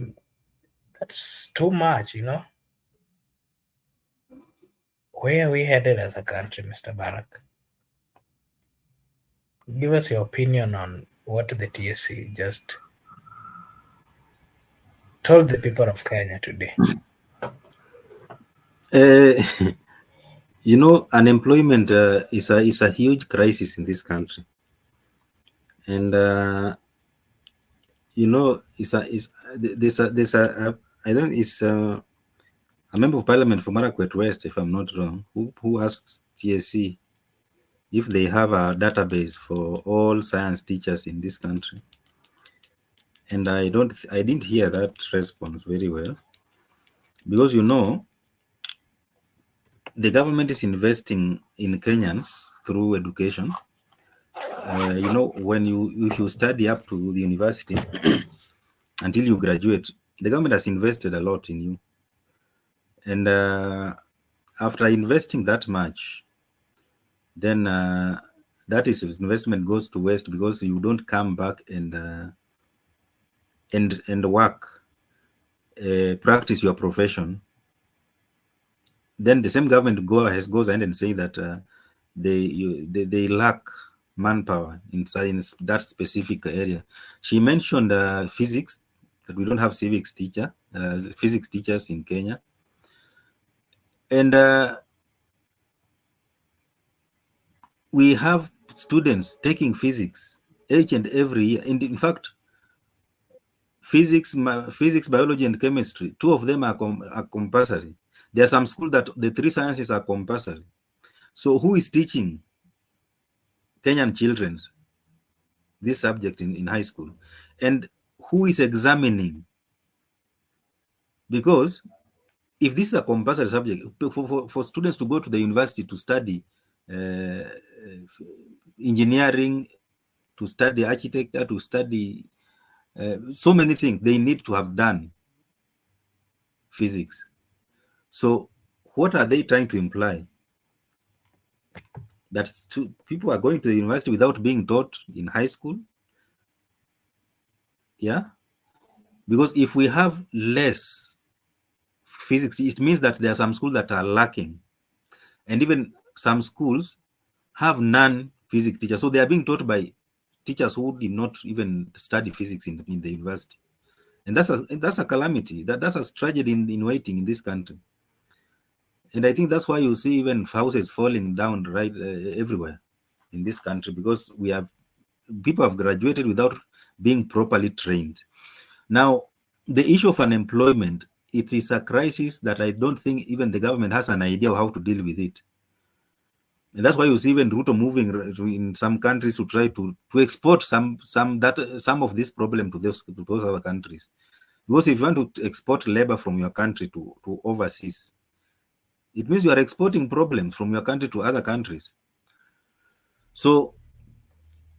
that's too much, Where are we headed as a country, Mr. Barak? Give us your opinion on what the TSC just told the people of Kenya today. Unemployment is a huge crisis in this country, and it's a member of parliament for Marakwet West, if I'm not wrong, who asked TSC if they have a database for all science teachers in this country, and I didn't hear that response very well, because the government is investing in Kenyans through education. When if you study up to the university until you graduate, the government has invested a lot in you. And after investing that much, then that is investment goes to waste because you don't come back and work, practice your profession. Then the same government goes ahead and say that they lack manpower in science, that specific area. She mentioned physics, that we don't have physics teachers in Kenya, and we have students taking physics each and every year. In fact, physics, biology, and chemistry, two of them are compulsory. There are some schools that the three sciences are compulsory. So who is teaching Kenyan children this subject in high school? And who is examining? Because if this is a compulsory subject, for students to go to the university to study engineering, to study architecture, to study so many things, they need to have done physics. So what are they trying to imply? That people are going to the university without being taught in high school? Yeah, because if we have less physics, it means that there are some schools that are lacking, and even some schools have non-physics teachers, so they are being taught by teachers who did not even study physics in the university, and that's a calamity. That's a tragedy in waiting in this country. And I think that's why you see even houses falling down right everywhere in this country, because people have graduated without being properly trained. Now, the issue of unemployment, it is a crisis that I don't think even the government has an idea of how to deal with it. And that's why you see even Ruto moving in some countries to try to export some of this problem to those other countries. Because if you want to export labor from your country to overseas, It means you are exporting problems from your country to other countries. So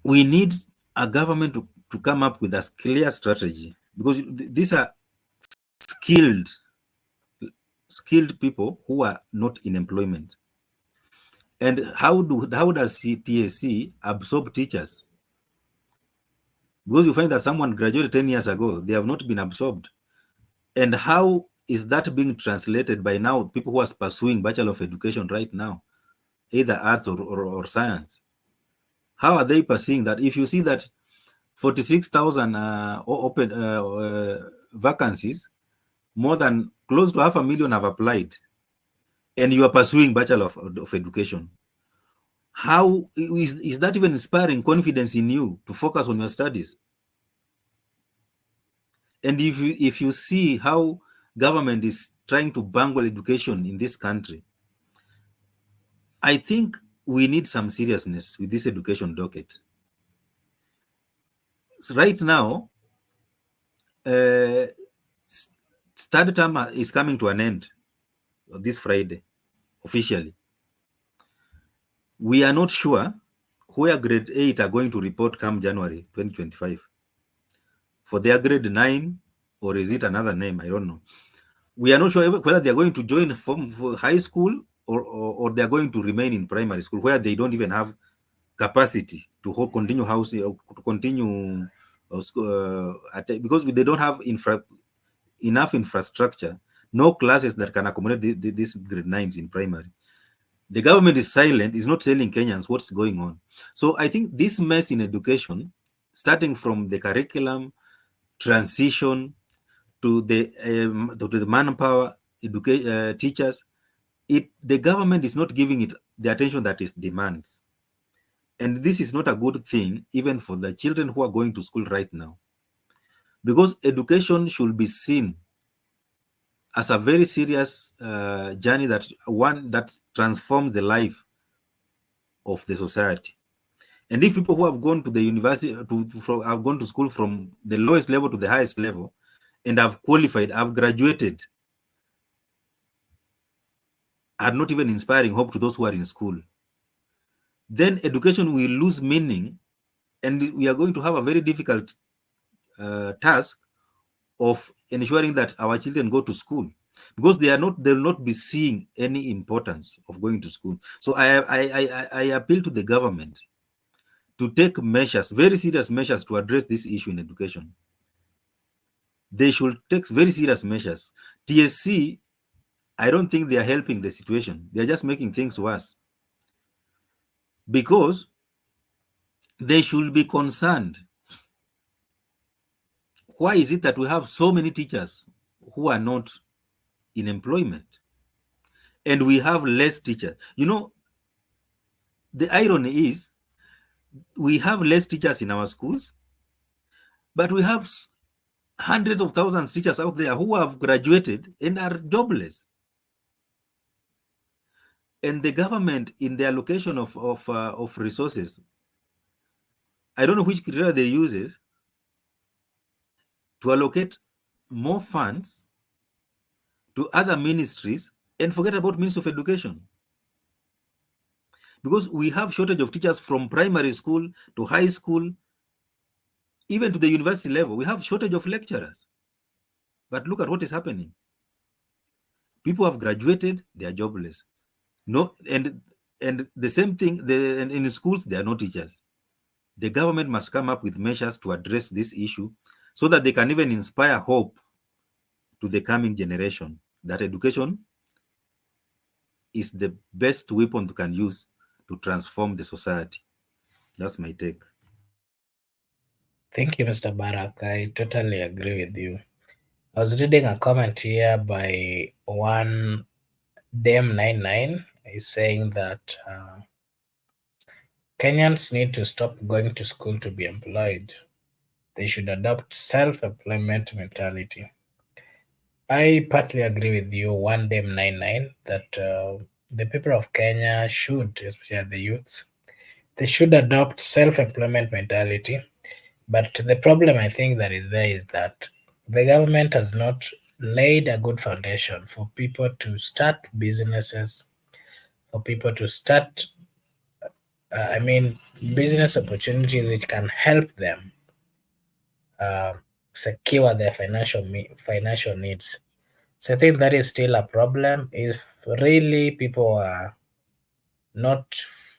we need a government to come up with a clear strategy, because these are skilled skilled people who are not in employment. And how does TSC absorb teachers? Because you find that someone graduated 10 years ago, they have not been absorbed. And how is that being translated by now people who are pursuing Bachelor of Education right now, either arts or science? How are they pursuing that? If you see that 46,000 open vacancies, more than close to 500,000 have applied, and you are pursuing Bachelor of Education, how is that even inspiring confidence in you to focus on your studies? And if you see how government is trying to bungle education in this country, I think we need some seriousness with this education docket. So right now, third term is coming to an end this Friday, officially. We are not sure where grade 8 are going to report come January 2025. For their grade 9, or is it another name? I don't know. We are not sure whether they are going to join for high school, or they are going to remain in primary school, where they don't even have capacity to continue housing, to continue because they don't have enough infrastructure, no classes that can accommodate these grade 9s in primary. The government is silent, is not telling Kenyans what's going on. So I think this mess in education, starting from the curriculum, transition to the manpower, teachers, the government is not giving it the attention that it demands. And this is not a good thing, even for the children who are going to school right now. Because education should be seen as a very serious journey, that transforms the life of the society. And if people who have gone to the university, have gone to school from the lowest level to the highest level, and have qualified, have graduated, are not even inspiring hope to those who are in school, then education will lose meaning, and we are going to have a very difficult task of ensuring that our children go to school, because they'll not be seeing any importance of going to school. So I appeal to the government to take measures, very serious measures, to address this issue in education. They should take very serious measures. TSC, I don't think they are helping the situation. They are just making things worse, because they should be concerned. Why is it that we have so many teachers who are not in employment, and we have less teachers? The irony is, we have less teachers in our schools, but we have hundreds of thousands of teachers out there who have graduated and are jobless. And the government, in the allocation of resources, I don't know which criteria they use to allocate more funds to other ministries and forget about Ministry of Education. Because we have shortage of teachers from primary school to high school, even to the university level. We have shortage of lecturers. But look at what is happening. People have graduated, they are jobless. No, and the same thing, in schools, there are no teachers. The government must come up with measures to address this issue, so that they can even inspire hope to the coming generation that education is the best weapon we can use to transform the society. That's my take. Thank you, Mr. Barak. I totally agree with you. I was reading a comment here by one Dem99. Is saying that Kenyans need to stop going to school to be employed. They should adopt self-employment mentality. I partly agree with you, one Dem99, that the people of Kenya should, especially the youths, they should adopt self-employment mentality. But the problem I think that is there is that the government has not laid a good foundation for people to start businesses, for people to start, business opportunities which can help them uh, secure their financial needs. So I think that is still a problem. If really people are not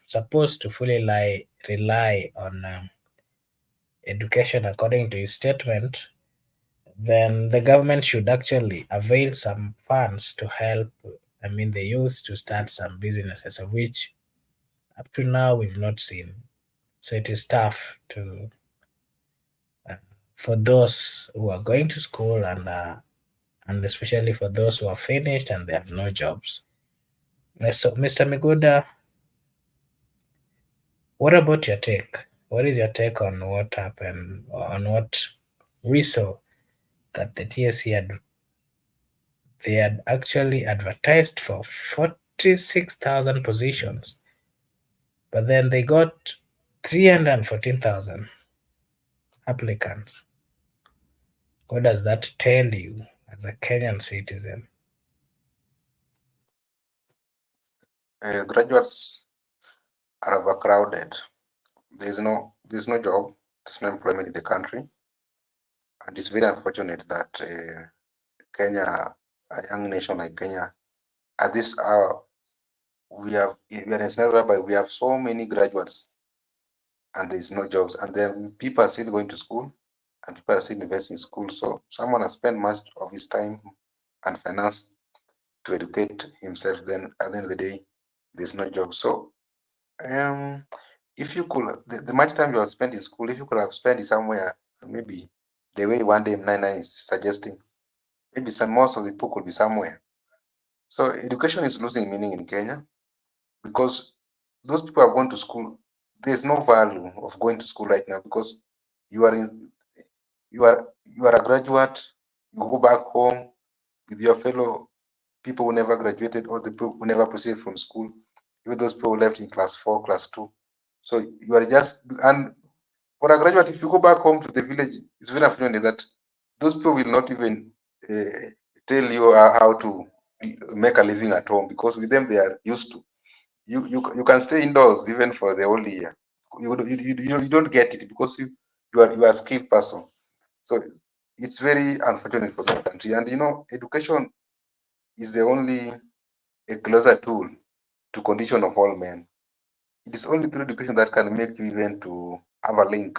supposed to fully rely on education according to his statement, then the government should actually avail some funds to help, the youth to start some businesses, of which up to now we've not seen. So it is tough to uh, for those who are going to school and especially for those who are finished and they have no jobs. So, Mr. Miguda, what about your take? What is your take on what happened, on what we saw that the TSC had actually advertised for 46,000 positions, but then they got 314,000 applicants. What does that tell you as a Kenyan citizen? Graduates are overcrowded. There's no job, there's no employment in the country, and it's very unfortunate that Kenya, a young nation like Kenya, at this hour, we are in a scenario whereby we have so many graduates and there's no jobs, and then people are still going to school and people are still investing in school. So someone has spent much of his time and finance to educate himself, then at the end of the day, there's no job. So if you could, the much time you have spent in school, if you could have spent it somewhere, maybe the way one day 99 is suggesting, maybe most of the people could be somewhere. So education is losing meaning in Kenya because those people have gone to school. There's no value of going to school right now because you are in, you are a graduate. You go back home with your fellow people who never graduated or the people who never proceeded from school. Even those people who left in class 4, class 2. So you are just, and for a graduate, if you go back home to the village, it's very unfortunate that those people will not even tell you how to make a living at home because with them they are used to. You can stay indoors even for the whole year. You don't get it because you are a skilled person. So it's very unfortunate for the country. And education is the only a closer tool to condition of all men. It is only through education that can make you even to have a link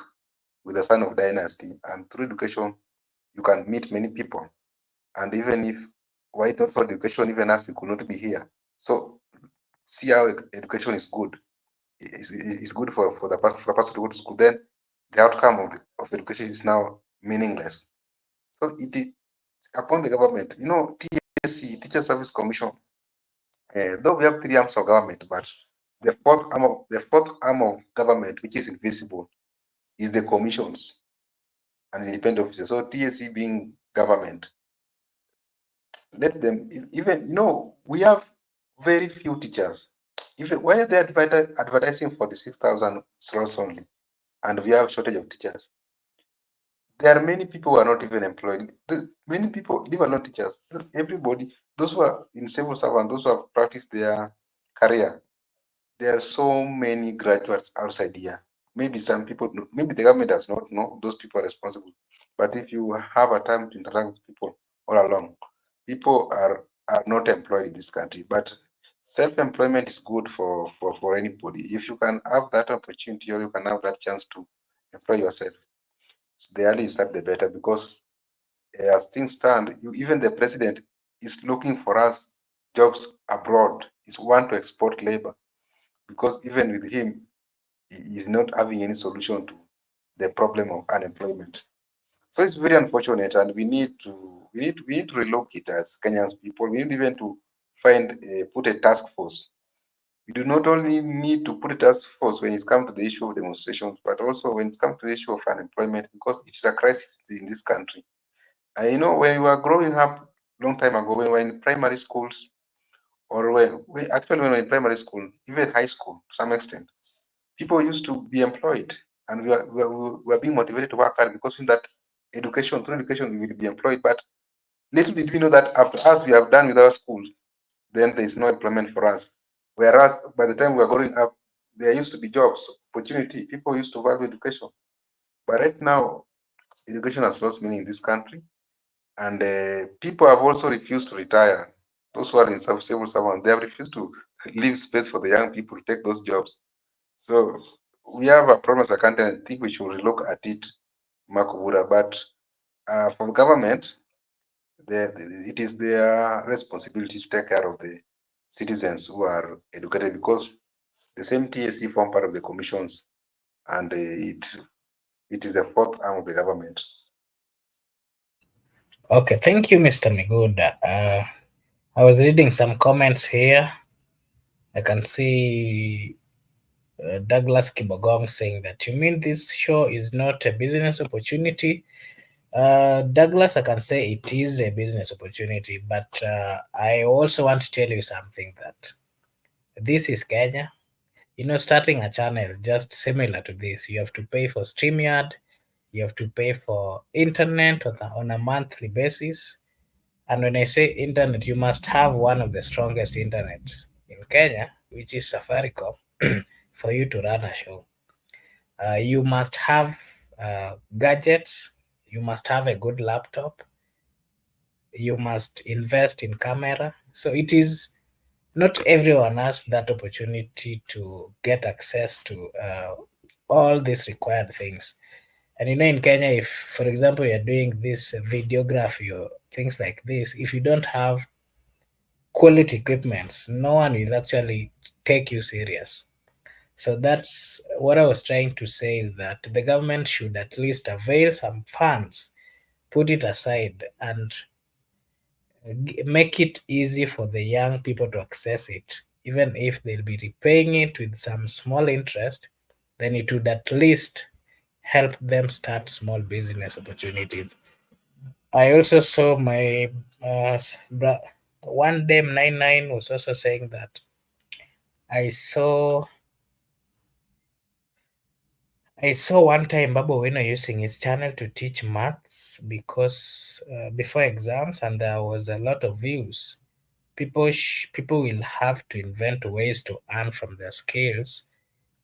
with the son of dynasty. And through education, you can meet many people. And even if why not for education, even as we could not be here. So see how education is good. It's good for the person, for a person to go to school. Then the outcome of education is now meaningless. So it is upon the government. TSC, Teacher Service Commission, though we have three arms of government, but the fourth arm of government, which is invisible, is the commissions and independent officers. So TSC being government, let them even we have very few teachers. Even why are they advertising for the 6,000 slots only, and we have shortage of teachers? There are many people who are not even employed. Many people, leave alone teachers, everybody, those who are in civil servant, those who have practiced their career, there are so many graduates outside here. Maybe some people, maybe the government does not know those people are responsible. But if you have a time to interact with people all along, people are not employed in this country. But self-employment is good for anybody. If you can have that opportunity or you can have that chance to employ yourself, the earlier you start, the better. Because as things stand, even the president is looking for us jobs abroad. Is want to export labor because even with him, he is not having any solution to the problem of unemployment. So it's very unfortunate, and we need to relook it as Kenyans people. We need even to put a task force. We do not only need to put a task force when it's come to the issue of demonstrations, but also when it comes to the issue of unemployment, because it's a crisis in this country. I know when we were growing up long time ago, when we were in primary schools, or actually when we were in primary school, even high school to some extent, people used to be employed, and we are being motivated to work hard because in that through education, we will be employed. But Little did we know that after us we have done with our schools, then there is no employment for us. Whereas by the time we are growing up, there used to be jobs, opportunity. People used to value education. But right now, education has lost meaning in this country. And people have also refused to retire. Those who are in civil servants, they have refused to leave space for the young people to take those jobs. So we have a problem as a country, and I think we should look at it, Makubura. But from government, it is their responsibility to take care of the citizens who are educated, because the same TSC form part of the commissions, and it is the fourth arm of the government. Okay, thank you, Mr. Miguda. I was reading some comments here. I can see Douglas Kibogong saying that you mean this show is not a business opportunity. Douglas, I can say it is a business opportunity, but I also want to tell you something that this is Kenya. You know, starting a channel just similar to this, you have to pay for StreamYard, you have to pay for internet on a monthly basis. And when I say internet, you must have one of the strongest internet in Kenya, which is Safaricom, for you to run a show. You must have gadgets, you must have a good laptop, you must invest in camera. So it is not everyone has that opportunity to get access to all these required things. And you know, in Kenya, if, for example, you're doing this videography or things like this, if you don't have quality equipments, no one will actually take you serious. So that's what I was trying to say, is that the government should at least avail some funds, put it aside, and make it easy for the young people to access it. Even if they'll be repaying it with some small interest, then it would at least help them start small business opportunities. I also saw my one day 99 was also saying that I saw I saw one time Babu Wino using his channel to teach maths because before exams, and there was a lot of views. People will have to invent ways to earn from their skills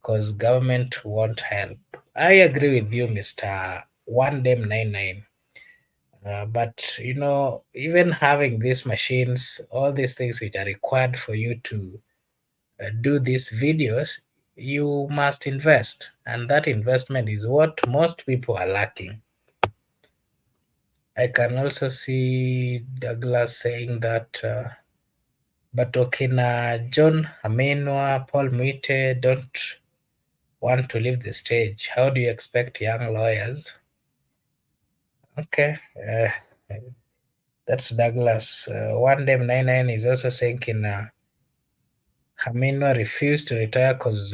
because government won't help. I agree with you, Mr. One Dem 99. But you know, even having these machines, all these things which are required for you to do these videos, you must invest, and that investment is what most people are lacking. I can also see Douglas saying that, but Okina John Amenwa, Paul Muite don't want to leave the stage. How do you expect young lawyers? Okay, that's Douglas. One day 99 is also saying in Amenwa refused to retire because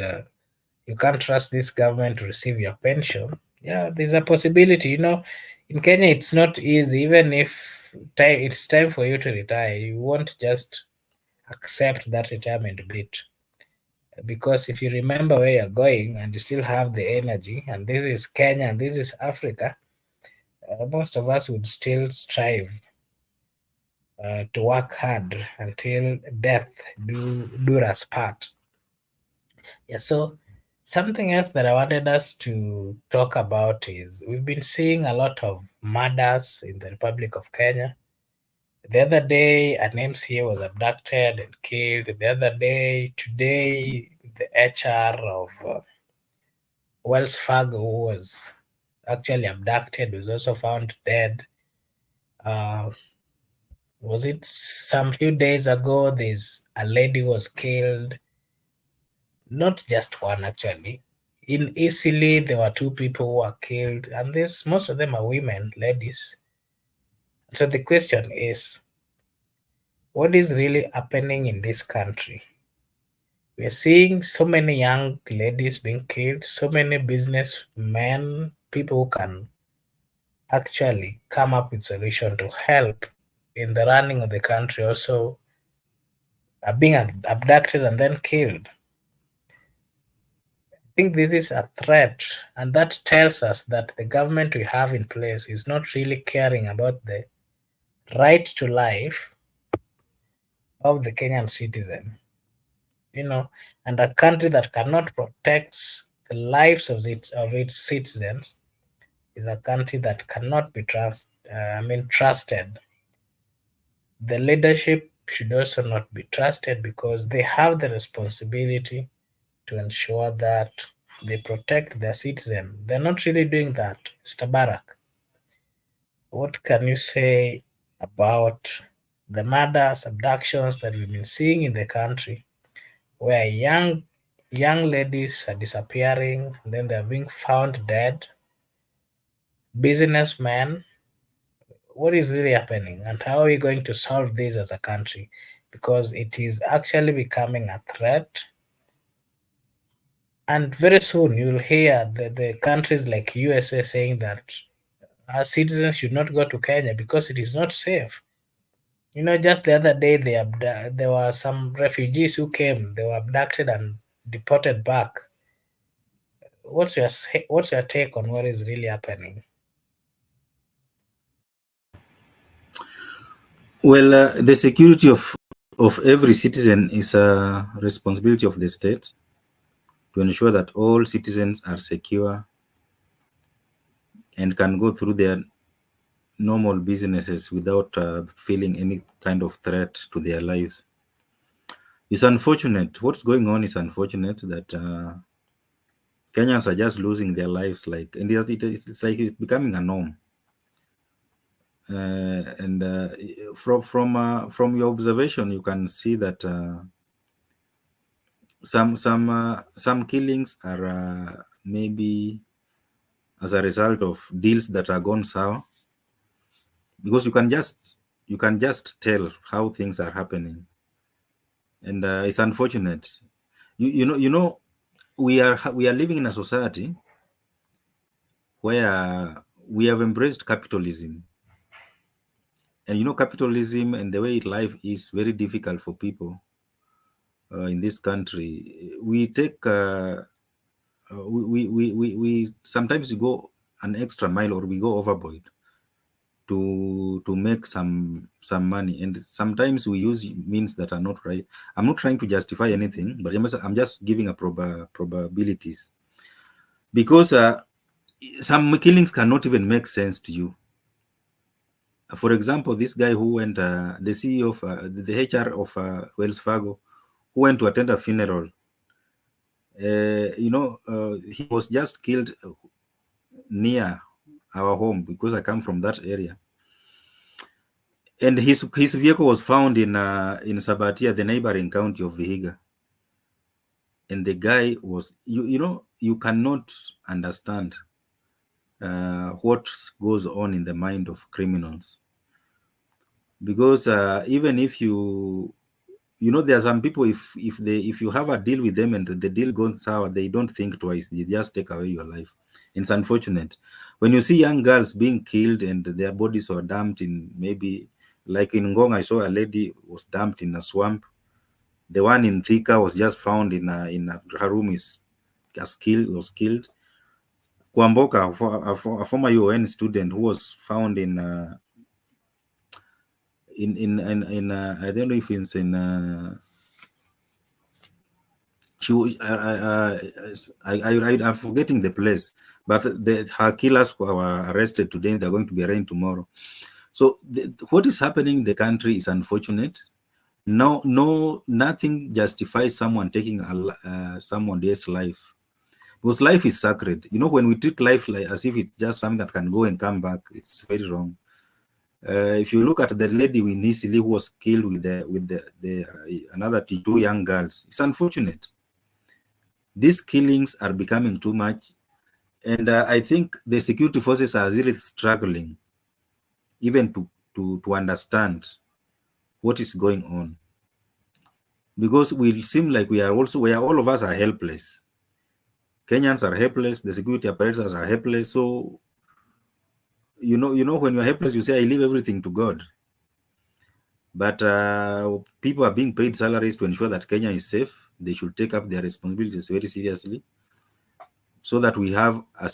you can't trust this government to receive your pension. Yeah, there's a possibility. You know, in Kenya, it's not easy. Even if it's time for you to retire, you won't just accept that retirement bit. Because if you remember where you're going and you still have the energy, and this is Kenya and this is Africa, most of us would still strive to work hard until death do us part. Yeah, so something else that I wanted us to talk about is we've been seeing a lot of murders in the Republic of Kenya. The other day, an MCA was abducted and killed. The other day, today, the HR of Wells Fargo, who was actually abducted, was also found dead. Uh, was it some few days ago? There's a lady who was killed. Not just one, actually. In Italy, there were two people who were killed, and this most of them are women, ladies. So the question is, what is really happening in this country? We are seeing so many young ladies being killed, so many businessmen, people who can actually come up with solution to help in the running of the country also are being abducted and then killed. I think this is a threat, and that tells us that the government we have in place is not really caring about the right to life of the Kenyan citizen. And a country that cannot protect the lives of its citizens is a country that cannot be trusted. The leadership should also not be trusted because they have the responsibility to ensure that they protect their citizen. They're not really doing that. Mr. Barak, what can you say about the murders, abductions that we've been seeing in the country, where young ladies are disappearing, then they're being found dead? Businessmen, what is really happening, and how are we going to solve this as a country? Because it is actually becoming a threat, and very soon you'll hear the countries like USA saying that our citizens should not go to Kenya because it is not safe. Just the other day, there were some refugees who came. They were abducted and deported back. What's your take on what is really happening? Well, the security of every citizen is a responsibility of the state to ensure that all citizens are secure and can go through their normal businesses without feeling any kind of threat to their lives. It's unfortunate. What's going on is unfortunate that Kenyans are just losing their lives, and it's like it's becoming a norm. And from your observation, you can see that some killings are maybe as a result of deals that are gone sour, because you can just tell how things are happening, and it's unfortunate. You know we are living in a society where we have embraced capitalism, and capitalism and the way life is very difficult for people in this country. We take we sometimes go an extra mile, or we go overboard to make some money, and sometimes we use means that are not right. I'm not trying to justify anything, but I'm just giving a probabilities, because some killings cannot even make sense to you. For example, this guy who went, the CEO of the HR of Wells Fargo, who went to attend a funeral. He was just killed near our home, because I come from that area. And his vehicle was found in Sabatia, the neighboring county of Vihiga. And the guy was, you cannot understand what goes on in the mind of criminals. Because even if there are some people, if you have a deal with them and the deal goes sour, they don't think twice. They just take away your life. It's unfortunate when you see young girls being killed and their bodies are dumped in, maybe like in Ngong, I saw a lady was dumped in a swamp. The one in Thika was just found in her room, was killed. Kwamboka, a former UN student who was found in I don't know if it's in I'm forgetting the place, but her killers were arrested today. They're going to be arraigned tomorrow. So what is happening in the country is unfortunate. No, nothing justifies someone taking someone else's life, because life is sacred. When we treat life like as if it's just something that can go and come back, it's very wrong. If you look at the lady in Nisili who was killed with another two young girls, it's unfortunate. These killings are becoming too much, and I think the security forces are really struggling even to understand what is going on, because we seem like we are all of us are helpless. Kenyans are helpless. The security apparatus are helpless. So when you're helpless, you say, I leave everything to God. But people are being paid salaries to ensure that Kenya is safe. They should take up their responsibilities very seriously, so that we have a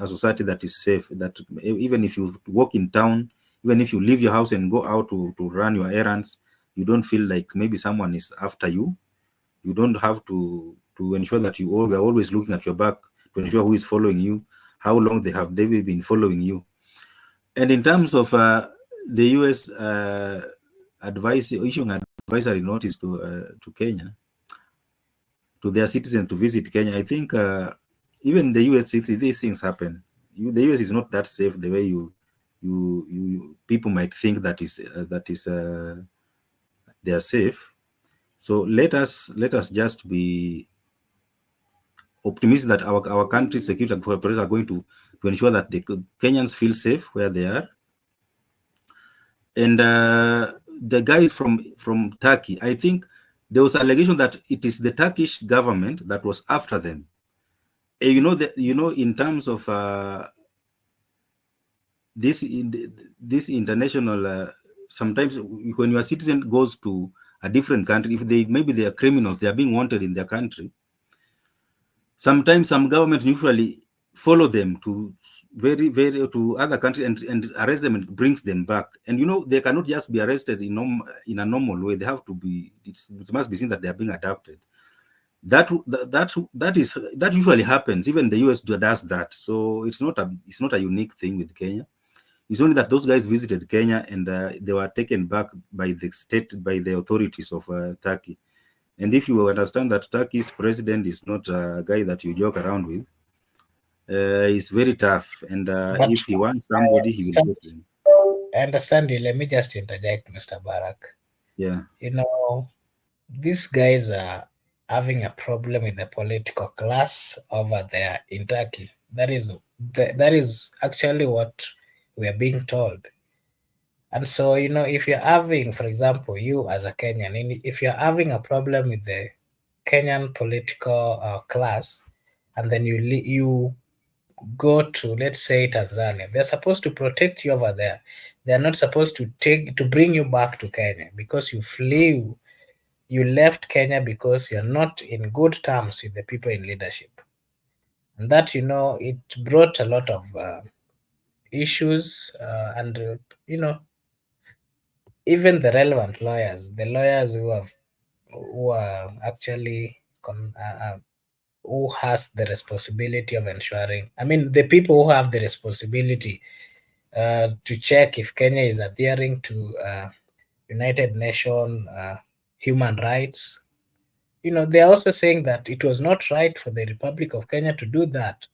society that is safe. That even if you walk in town, Even if you leave your house and go out to run your errands, you don't feel like maybe someone is after you. You don't have to ensure that you are always looking at your back to ensure who is following you, how long they been following you. And in terms of the U.S. Issuing advisory notice to Kenya, to their citizens to visit Kenya, I think even the U.S. these things happen. The U.S. is not that safe the way you people might think that is they are safe. So let us just be optimistic that our country's security operators are going to ensure that the Kenyans feel safe where they are. And the guys from Turkey, I think there was allegation that it is the Turkish government that was after them. In terms of this international, sometimes when your citizen goes to a different country, if maybe they are criminals, they are being wanted in their country. Sometimes some governments usually follow them to to other countries and arrest them and brings them back. And they cannot just be arrested in a normal way. They have to be. It must be seen that they are being adapted. That usually happens. Even the US does that. So it's not a unique thing with Kenya. It's only that those guys visited Kenya and they were taken back by the authorities of Turkey. And if you understand that Turkey's president is not a guy that you joke around with, he's very tough. And if he wants somebody, he will go to him. I understand you. Let me just interject, Mr. Barak. Yeah. These guys are having a problem with the political class over there in Turkey. That is actually what we are being told. And so, if you're having, for example, you as a Kenyan, if you're having a problem with the Kenyan political class, and then you go to, let's say, Tanzania, they're supposed to protect you over there. They're not supposed to bring you back to Kenya because you left Kenya because you're not in good terms with the people in leadership. And that, it brought a lot of issues, and even the relevant lawyers, the lawyers who are actually who has the responsibility of ensuring, I mean, the people who have the responsibility to check if Kenya is adhering to United Nations human rights. They are also saying that it was not right for the Republic of Kenya to do that.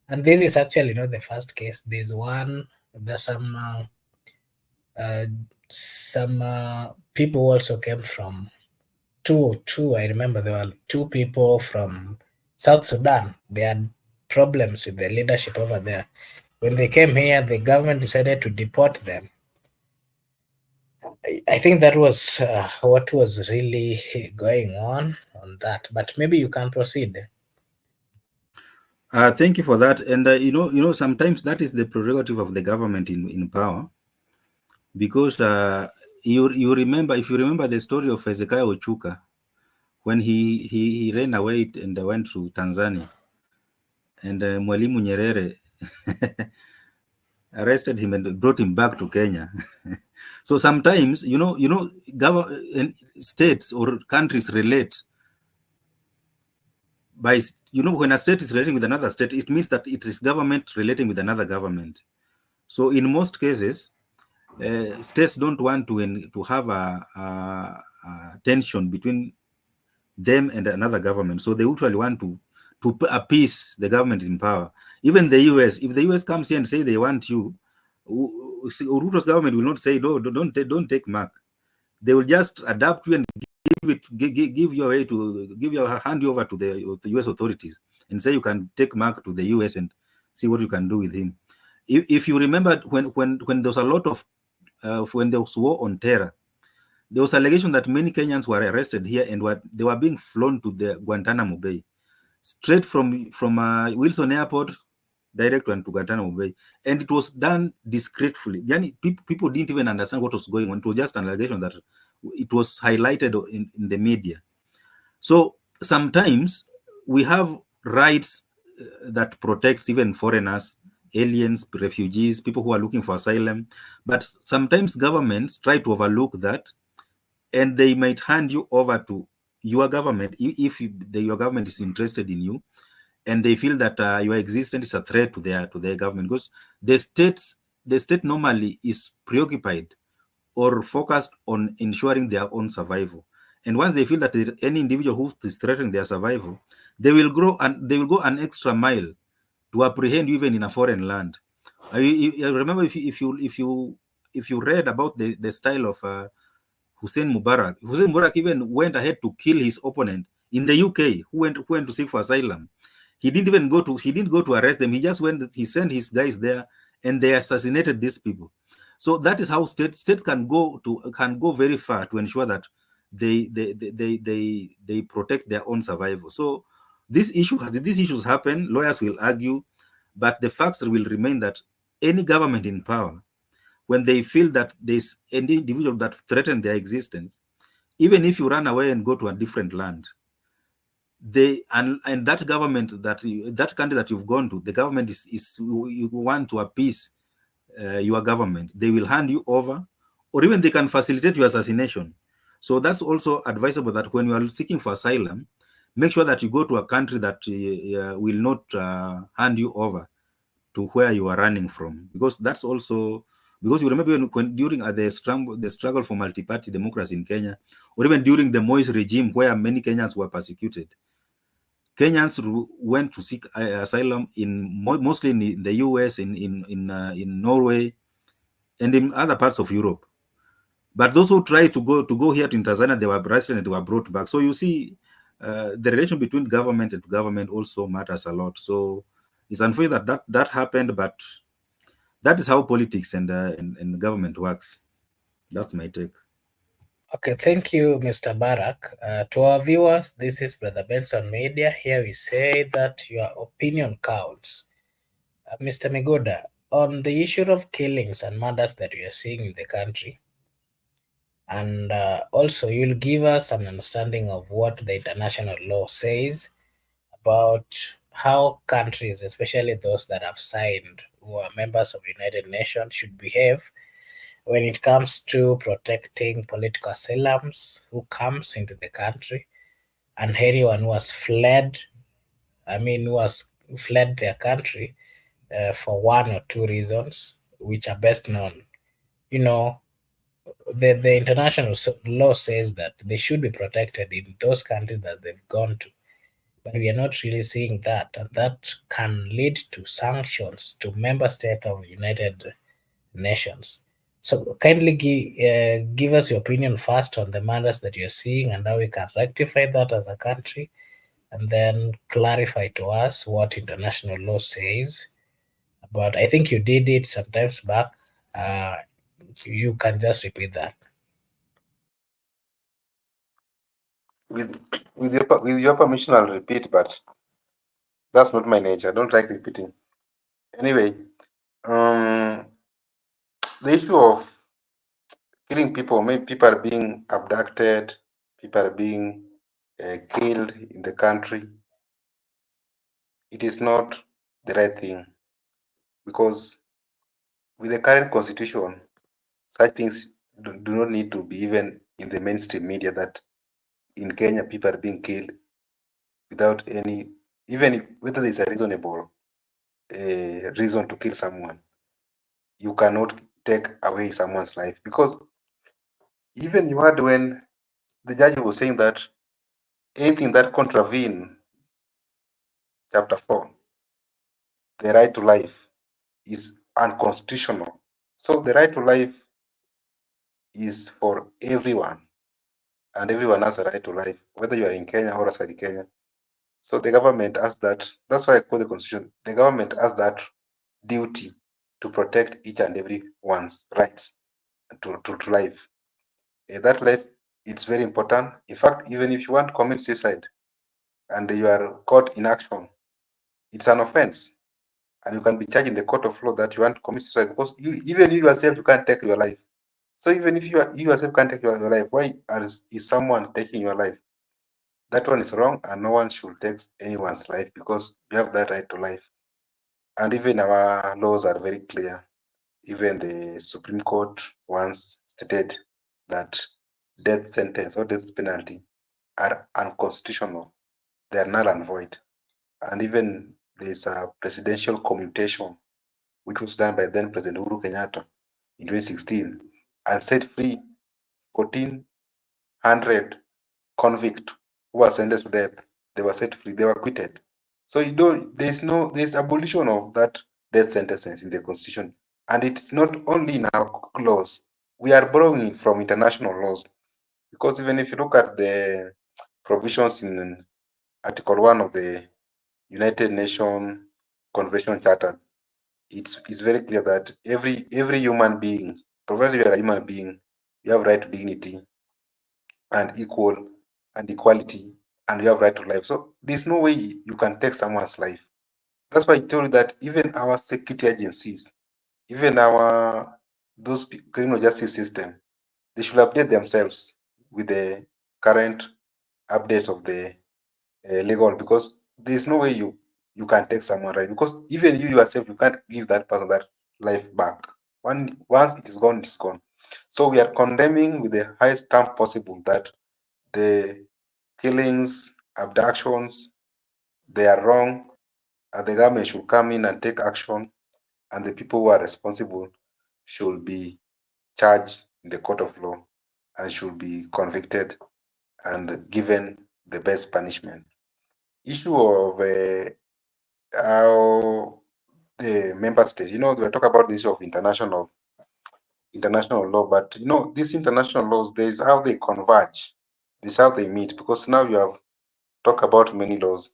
And this is actually not the first case. There's some people also came from two. I remember there were two people from South Sudan. They had problems with the leadership over there. When they came here, the government decided to deport them. I think that was what was really going on that. But maybe you can proceed. Thank you for that. And sometimes that is the prerogative of the government in power, because you remember, if you remember the story of Hezekiah Ochuka, when he ran away and went to Tanzania, and Mwalimu Nyerere arrested him and brought him back to Kenya. So sometimes, states or countries relate by, when a state is relating with another state, it means that it is government relating with another government. So in most cases, states don't want to have a tension between them and another government. So they usually want to appease the government in power. Even the US, if the US comes here and say they want you, Ruto's government will not say, no, don't take Mark. They will just adapt you and give your hand over to the US authorities and say you can take Mark to the US and see what you can do with him. If you remember, when there was a lot of when there was war on terror, there was allegation that many Kenyans were arrested here and they were being flown to the Guantanamo Bay, straight from Wilson Airport, direct to Guantanamo Bay, and it was done discreetly. People didn't even understand what was going on. It was just an allegation that it was highlighted in the media. So sometimes we have rights that protects even foreigners aliens, refugees, people who are looking for asylum. But sometimes governments try to overlook that, and they might hand you over to your government if your government is interested in you, and they feel that your existence is a threat to their government, because the state normally is preoccupied or focused on ensuring their own survival. And once they feel that any individual who is threatening their survival, they will go an extra mile to apprehend you even in a foreign land. I remember if you read about the style of Hussein Mubarak. Hussein Mubarak even went ahead to kill his opponent in the UK, who went to seek for asylum. He didn't go to arrest them. He just went. He sent his guys there, and they assassinated these people. So that is how state can go very far to ensure that they protect their own survival. So these issues happen. Lawyers will argue, but the facts will remain that any government in power, when they feel that there's any individual that threaten their existence, even if you run away and go to a different land, and that government that country that you've gone to, the government is you want to appease your government, they will hand you over, or even they can facilitate your assassination. So that's also advisable, that when you are seeking for asylum, make sure that you go to a country that will not hand you over to where you are running from, because that's also, because you remember when during the struggle for multi-party democracy in Kenya, or even during the Moise regime where many Kenyans were persecuted, Kenyans went to seek asylum mostly in the US, in Norway, and in other parts of Europe. But those who tried to go here to Tanzania, they were arrested and they were brought back. So you see, the relation between government and government also matters a lot. So it's unfortunate that happened, but that is how politics and government works. That's my take. Okay, thank you, Mr. Barak. To our viewers, this is Brother Benson Media. Here we say that your opinion counts. Mr. Migoda, on the issue of killings and murders that we are seeing in the country, and also you'll give us an understanding of what the international law says about how countries, especially those that have signed, who are members of United Nations, should behave when it comes to protecting political asylums who comes into the country, and anyone who has fled, who has fled their country for one or two reasons, which are best known. You know, the international law says that they should be protected in those countries that they've gone to, but we are not really seeing that, and that can lead to sanctions to member state of United Nations. So kindly give us your opinion first on the matters that you're seeing and how we can rectify that as a country, and then clarify to us what international law says. But I think you did it sometimes back. Uh, you can just repeat that. With with your permission, I'll repeat, but that's not my nature. I don't like repeating. Anyway, the issue of killing people, maybe people are being abducted, people are being killed in the country. It is not the right thing, because with the current constitution, such things do not need to be even in the mainstream media, that in Kenya people are being killed without any, whether there's a reasonable reason to kill someone. You cannot take away someone's life, because even you heard when the judge was saying that anything that contravene chapter 4, the right to life, is unconstitutional. So the right to life is for everyone, and everyone has a right to life, whether you are in Kenya or outside Kenya. So the government has that. That's why I call the constitution. The government has that duty to protect each and every one's rights to life. That life, it's very important. In fact, even if you want to commit suicide and you are caught in action, it's an offense, and you can be charged in the court of law that you want to commit suicide, because even you yourself, you can't take your life. So even if you yourself can't take your life, why is someone taking your life? That one is wrong, and no one should take anyone's life, because you have that right to life. And even our laws are very clear. Even the Supreme Court once stated that death sentence or death penalty are unconstitutional. They are null and void. And even there's a presidential commutation, which was done by then President Uhuru Kenyatta in 2016, and set free 1,400 convicts who were sentenced to death. They were set free. They were acquitted. So there's abolition of that death sentences in the constitution, and it's not only in our laws. We are borrowing from international laws, because even if you look at the provisions in Article 1 of the United Nations Convention Charter, it's very clear that every human being, provided you are a human being, you have right to dignity and equality, and you have right to life. So there's no way you can take someone's life. That's why I told you that even our security agencies, even our those criminal justice system, they should update themselves with the current update of the legal, because there's no way you can take someone, right? Because even you yourself, you can't give that person that life back. Once it is gone, it's gone. So we are condemning with the highest term possible that the killings, abductions, they are wrong, and the government should come in and take action, and the people who are responsible should be charged in the court of law and should be convicted and given the best punishment. Issue of how the member states, we talk about the issue of international law, but these international laws, there is how they converge, this is how they meet, because now you have talked about many laws.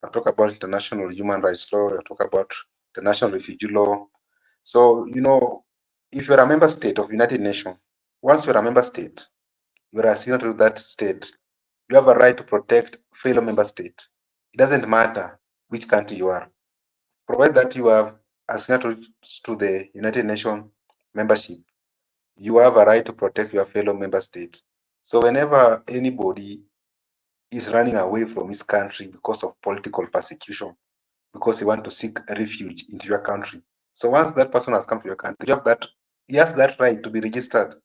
I've talked about international human rights law, I've talked about international refugee law. So, if you're a member state of United Nations, once you're a member state, you're a signatory to that state, you have a right to protect fellow member states. It doesn't matter which country you are, provided that you have a signatory to the United Nations membership, you have a right to protect your fellow member state. So whenever anybody is running away from his country because of political persecution, because he want to seek refuge into your country, so once that person has come to your country, he has that right to be registered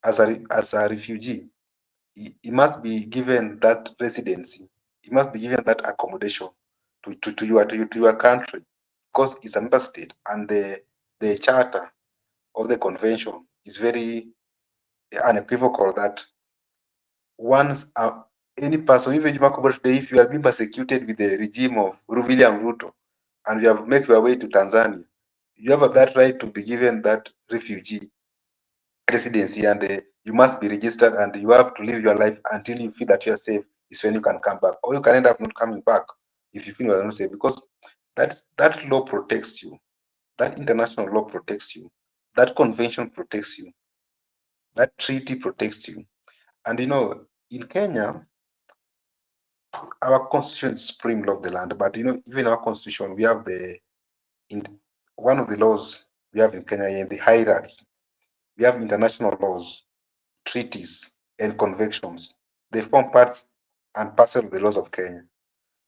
as a refugee. He must be given that residency. He must be given that accommodation to your country, because it's a member state, and the charter of the convention is very unequivocal that once any person, even if you are being persecuted with the regime of William Ruto, and you have make your way to Tanzania, you have that right to be given that refugee residency, and you must be registered, and you have to live your life until you feel that you are safe. Is when you can come back, or you can end up not coming back if you feel you are not safe, because that law protects you, that international law protects you, that convention protects you, that treaty protects you. And in Kenya, our constitution is supreme law of the land, but even our constitution, we have in one of the laws we have in Kenya, in the hierarchy, we have international laws, treaties, and conventions. They form parts and parcel of the laws of Kenya.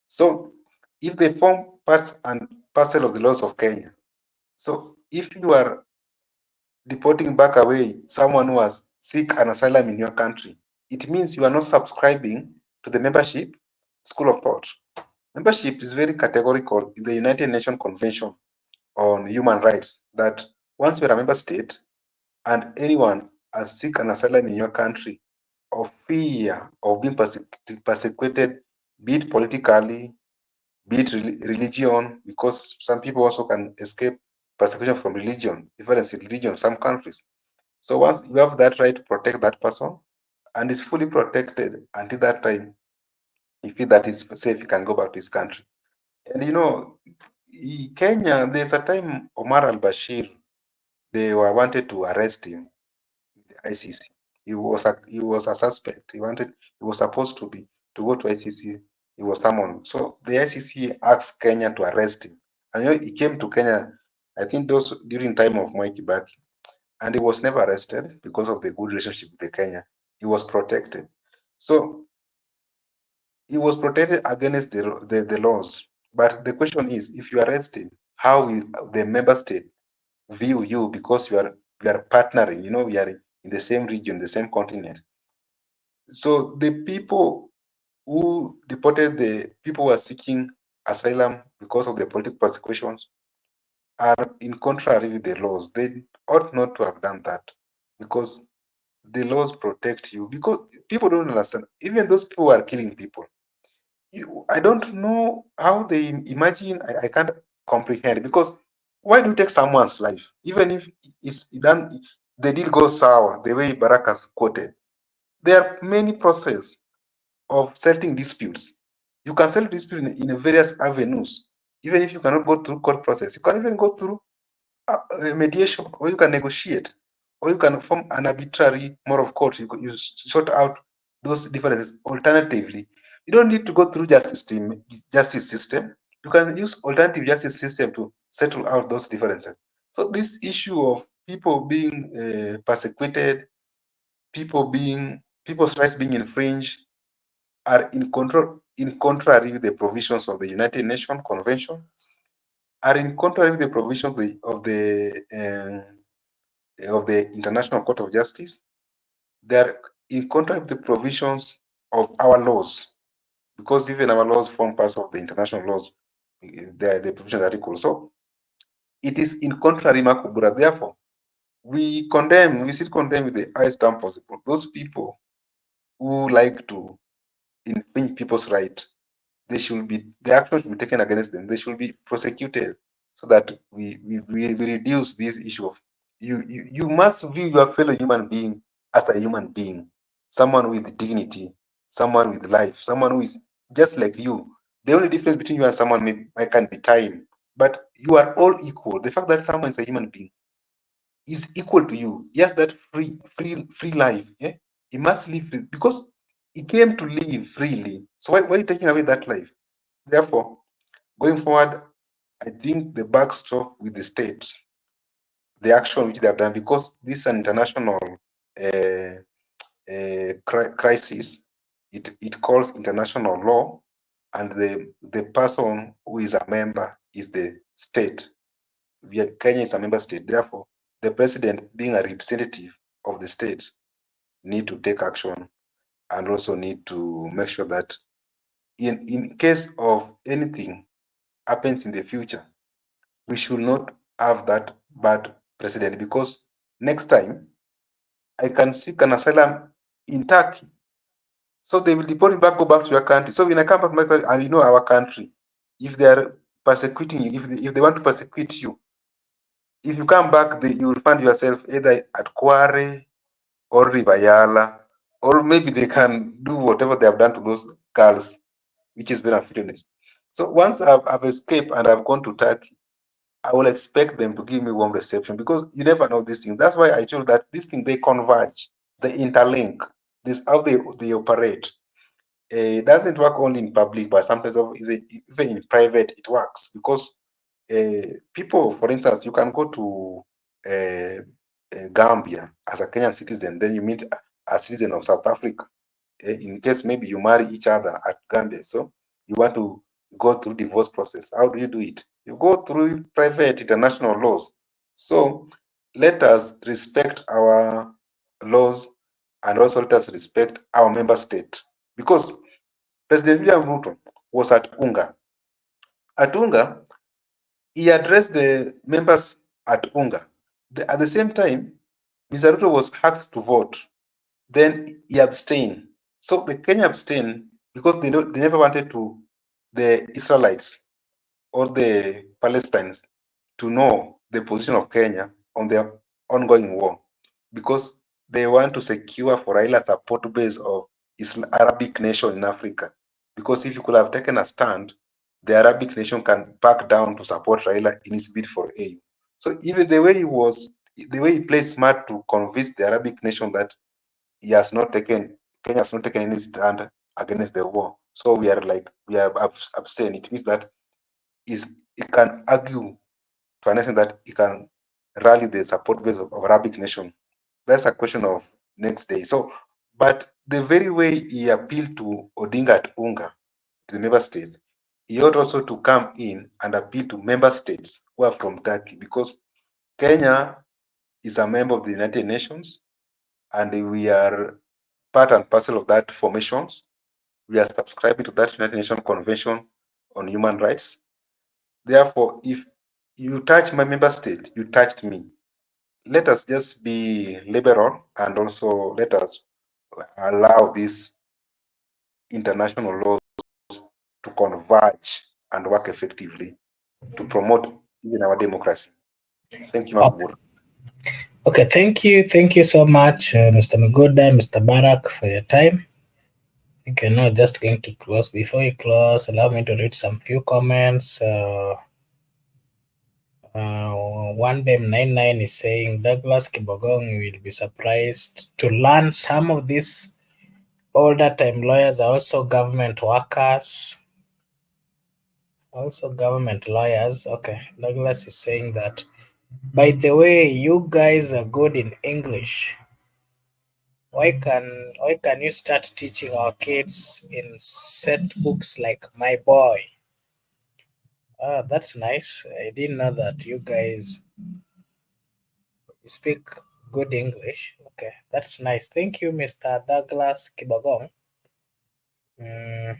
So if they form parts and parcel of the laws of Kenya, so if you are deporting back away someone who has seek an asylum in your country, it means you are not subscribing to the membership school of thought. Membership is very categorical in the United Nations Convention on Human Rights, that once you're a member state and anyone has seek an asylum in your country of fear of being persecuted, be it politically, be it religion, because some people also can escape persecution from religion, difference in religion in some countries. So once you have that right to protect that person, and is fully protected until that time, if that is safe, he can go back to his country. And Kenya, there's a time Omar al-Bashir, they were wanted to arrest him, the ICC. He was a suspect. He was supposed to go to ICC. He was summoned. So the ICC asked Kenya to arrest him. And he came to Kenya, I think those during time of Mwai Kibaki. And he was never arrested because of the good relationship with Kenya. He was protected. So he was protected against the laws. But the question is, if you arrest him, how the member state view you, because we are partnering, we are in the same region, the same continent. So the people who deported the people who are seeking asylum because of the political persecutions are in contrary with the laws. They ought not to have done that, because the laws protect you. Because people don't understand, even those people who are killing people, I don't know how they imagine. I can't comprehend, because why do you take someone's life, even if it's done, the deal goes sour, the way Baraka's quoted? There are many processes of settling disputes. You can settle disputes in various avenues. Even if you cannot go through court process, you can even go through mediation, or you can negotiate, or you can form an arbitrary mode of court. You sort out those differences alternatively. You don't need to go through justice system. You can use alternative justice system to settle out those differences. So this issue of people being persecuted, people's rights being infringed, are in contrary with the provisions of the United Nations Convention, are in contrary with the provisions of the International Court of Justice. They are in contrary with the provisions of our laws, because even our laws form part of the international laws. The provisions are equal. So it is in contrary, Makubura. Therefore, we still condemn with the highest term possible those people who like to infringe people's rights. The action should be taken against them. They should be prosecuted, so that we reduce this issue of you must view your fellow human being as a human being, someone with dignity, someone with life, someone who is just like you. The only difference between you and someone can be time, but you are all equal. The fact that someone is a human being is equal to you. Yes, that free life. Yeah, he must live because he came to live freely. So why are you taking away that life? Therefore, going forward, I think the buck stop with the state, the action which they have done, because this is an international crisis. It calls international law, and the person who is a member is the state. Kenya is a member state. Therefore, the president, being a representative of the state, need to take action, and also need to make sure that in case of anything happens in the future, we should not have that bad precedent, because next time I can seek an asylum in Turkey. So they will deport me back, go back to your country. So when I come back to my country, and you know our country, if they are persecuting you, if they want to persecute you, if you come back, you will find yourself either at Kware or Ribayala, or maybe they can do whatever they have done to those girls, which is very unfortunate. So once I've escaped and I've gone to Turkey, I will expect them to give me warm reception, because you never know these things. That's why I told that this thing, they converge, they interlink. This how they operate. It doesn't work only in public, but sometimes even in private it works, because people, for instance, you can go to Gambia as a Kenyan citizen, then you meet a citizen of South Africa. In case maybe you marry each other at Gambia, so you want to go through divorce process. How do you do it? You go through private international laws. So let us respect our laws, and also let us respect our member state, because President William Ruto was at Unga. At Unga, he addressed the members at Unga. At the same time, Mr. Ruto was asked to vote. Then he abstained. So the Kenya abstained because they never wanted the Israelites or the Palestinians to know the position of Kenya on their ongoing war, because they want to secure for Raila support base of Arabic nation in Africa. Because if you could have taken a stand, the Arabic nation can back down to support Raila in his bid for aid. So even the way he played smart to convince the Arabic nation that Kenya has not taken any stand against the war. So we are abstain. It means that it can argue to an extent that it can rally the support base of Arabic nation. That's a question of next day. So, but the very way he appealed to Odinga at Unga, to the member states, he ought also to come in and appeal to member states who are from Turkey, because Kenya is a member of the United Nations, and we are part and parcel of that formations. We are subscribing to that United Nations Convention on Human Rights. Therefore, if you touch my member state, you touched me. Let us just be liberal, and also let us allow these international laws to converge and work effectively to promote even our democracy. Thank you, Okay, Makbul. okay, thank you so much, Mr. Magoda, Mr. Barak, for your time. I think you're not just going to close. Before you close, allow me to read some few comments. One Dem 99 is saying Douglas Kibogong will be surprised to learn some of these older time lawyers are also government workers. Also government lawyers. Okay, Douglas is saying that. By the way, you guys are good in English. Why can you start teaching our kids in set books like My Boy? Ah, that's nice. I didn't know that you guys speak good English. Okay, that's nice. Thank you, Mr. Douglas Kibagong. Mm,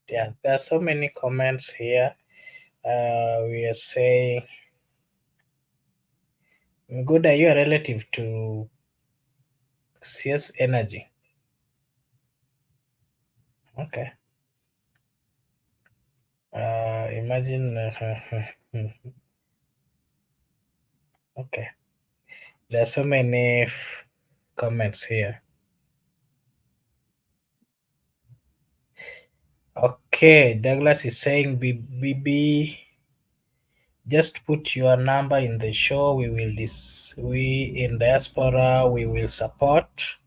yeah, there are so many comments here. We are saying, good, are you a relative to CS Energy? Okay. Imagine. Okay. There are so many comments here. Okay, Douglas is saying, BB, just put your number in the show. We in diaspora, we will support.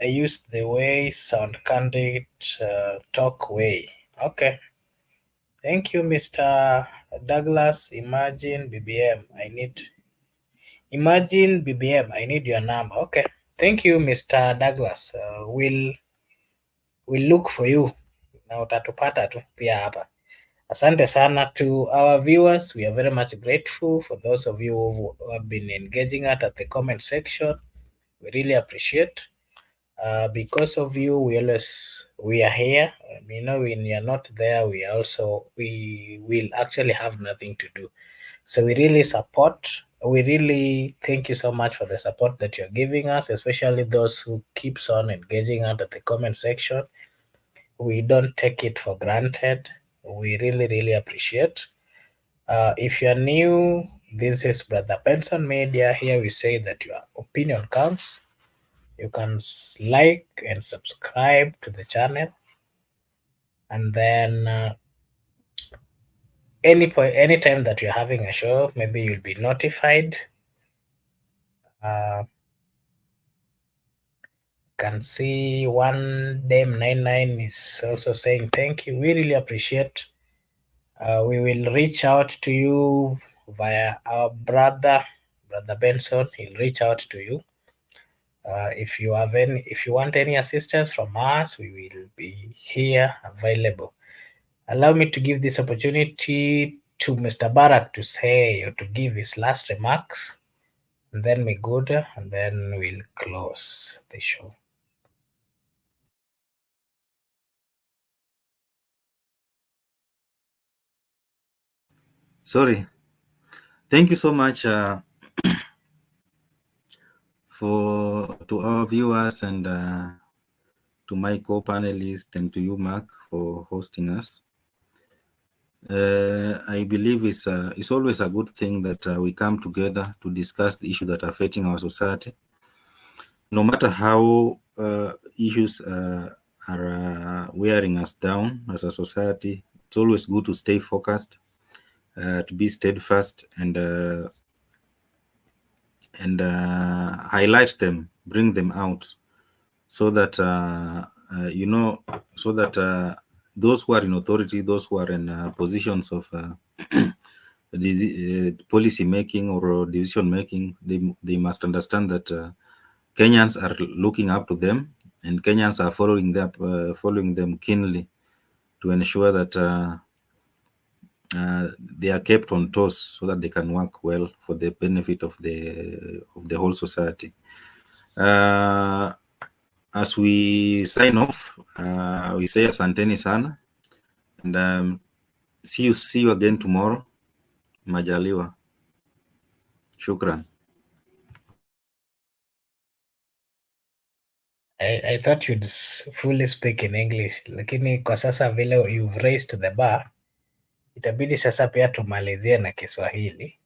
I used the way sound candid talk way. Okay. Thank you, Mr. Douglas. Imagine BBM. I need your number. Okay. Thank you, Mr. Douglas. We'll look for you na utatupata tu pia hapa. Asante sana to our viewers. We are very much grateful for those of you who have been engaging us at the comment section. We really appreciate. Because of you, we are here. You know, when you're not there, we will actually have nothing to do. So we really support. We really thank you so much for the support that you're giving us, especially those who keeps on engaging us at the comment section. We don't take it for granted. We really appreciate. If you're new, this is Brother Benson Media. Here we say that your opinion counts. You can like and subscribe to the channel, and then anytime that you're having a show, maybe you'll be notified. Uh, can see one Dame 99 is also saying thank you. We really appreciate. We will reach out to you via our brother Benson. He'll reach out to you. If you want any assistance from us, we will be here available. Allow me to give this opportunity to Mr. Barak to say or to give his last remarks, and then we go there, and then we'll close the show. Sorry. Thank you so much to our viewers and to my co-panelists and to you, Mark, for hosting us. I believe it's always a good thing that we come together to discuss the issues that are affecting our society. No matter how issues are wearing us down as a society, it's always good to stay focused, to be steadfast, and highlight them, bring them out, so that those who are in authority, those who are in positions of policy making or decision making, they must understand that Kenyans are looking up to them, and Kenyans are following them keenly. to ensure that they are kept on toes so that they can work well for the benefit of the whole society. As we sign off, we say asanteni sana, and see you again tomorrow. Majaliwa. Shukran. I thought you'd fully speak in English, lakini kwa sasa vile you've raised the bar, itabidi sasa pia tumalizie na Kiswahili.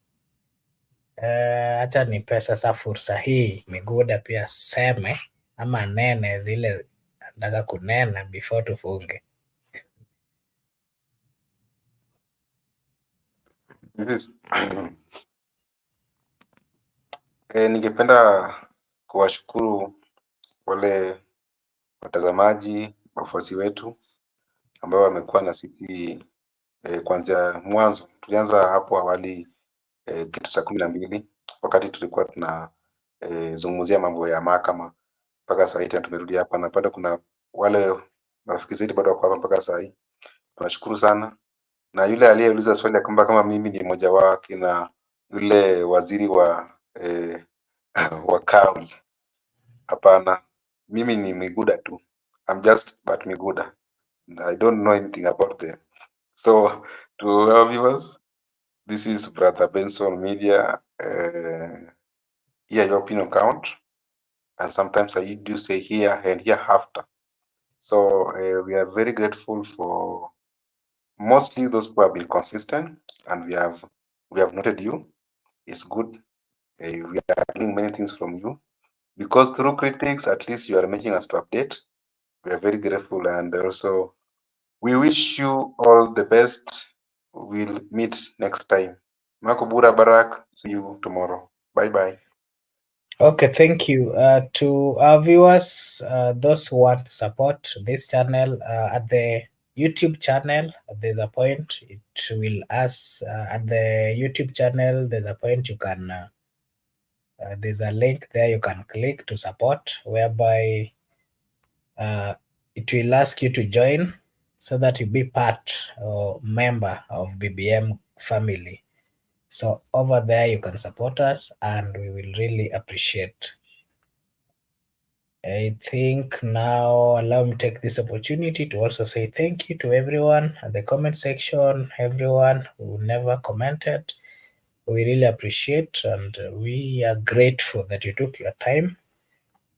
Acha nipe sasa fursa hii Miguda pia seme ama nene zile nataka kunena before tufunge. Yes. Ningependa kuwashukuru wale watazamaji, wafuasi wetu ambao wamekuwa na sisi kuanzia mwanzo. Tulianza hapo awali kitu saa 12 wakati tulikuwa tuna zungumzia mambo ya mahakama mpaka saa hii tena tumerudi hapa, na bado kuna wale marafiki zetu bado wako hapa mpaka saa hii. Tunashukuru sana, na yule aliyeuliza swali ya kwamba kama mimi ni mmoja wao kina yule waziri wa wa kawi, hapana, mimi ni Miguda tu. I'm just but Miguda. I don't know anything about them. So to our viewers, this is Brother Benson Media. Here your opinion count, and sometimes I do say here and here after. So we are very grateful for mostly those who have been consistent, and we have noted you. It's good. We are learning many things from you, because through critics, at least you are making us to update. We are very grateful, and also we wish you all the best. We'll meet next time. Makubura Barak. See you tomorrow. Bye bye. Okay, thank you. To our viewers, those who want to support this channel at the YouTube channel, there's a point it will ask at the YouTube channel. There's a point you can. There's a link there you can click to support, whereby it will ask you to join so that you be part or member of BBM family. So over there you can support us, and we will really appreciate. I think now allow me to take this opportunity to also say thank you to everyone at the comment section, everyone who never commented. We really appreciate, and we are grateful that you took your time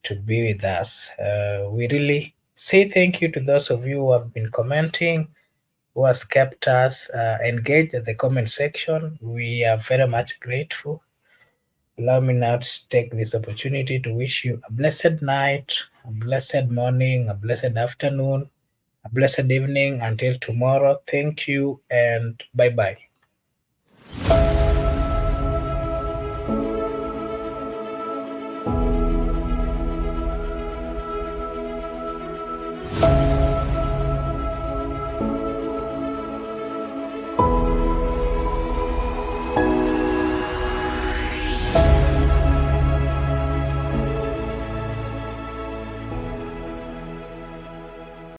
to be with us. We really say thank you to those of you who have been commenting, who has kept us engaged at the comment section. We are very much grateful. Allow me now to take this opportunity to wish you a blessed night, a blessed morning, a blessed afternoon, a blessed evening until tomorrow. Thank you and bye bye.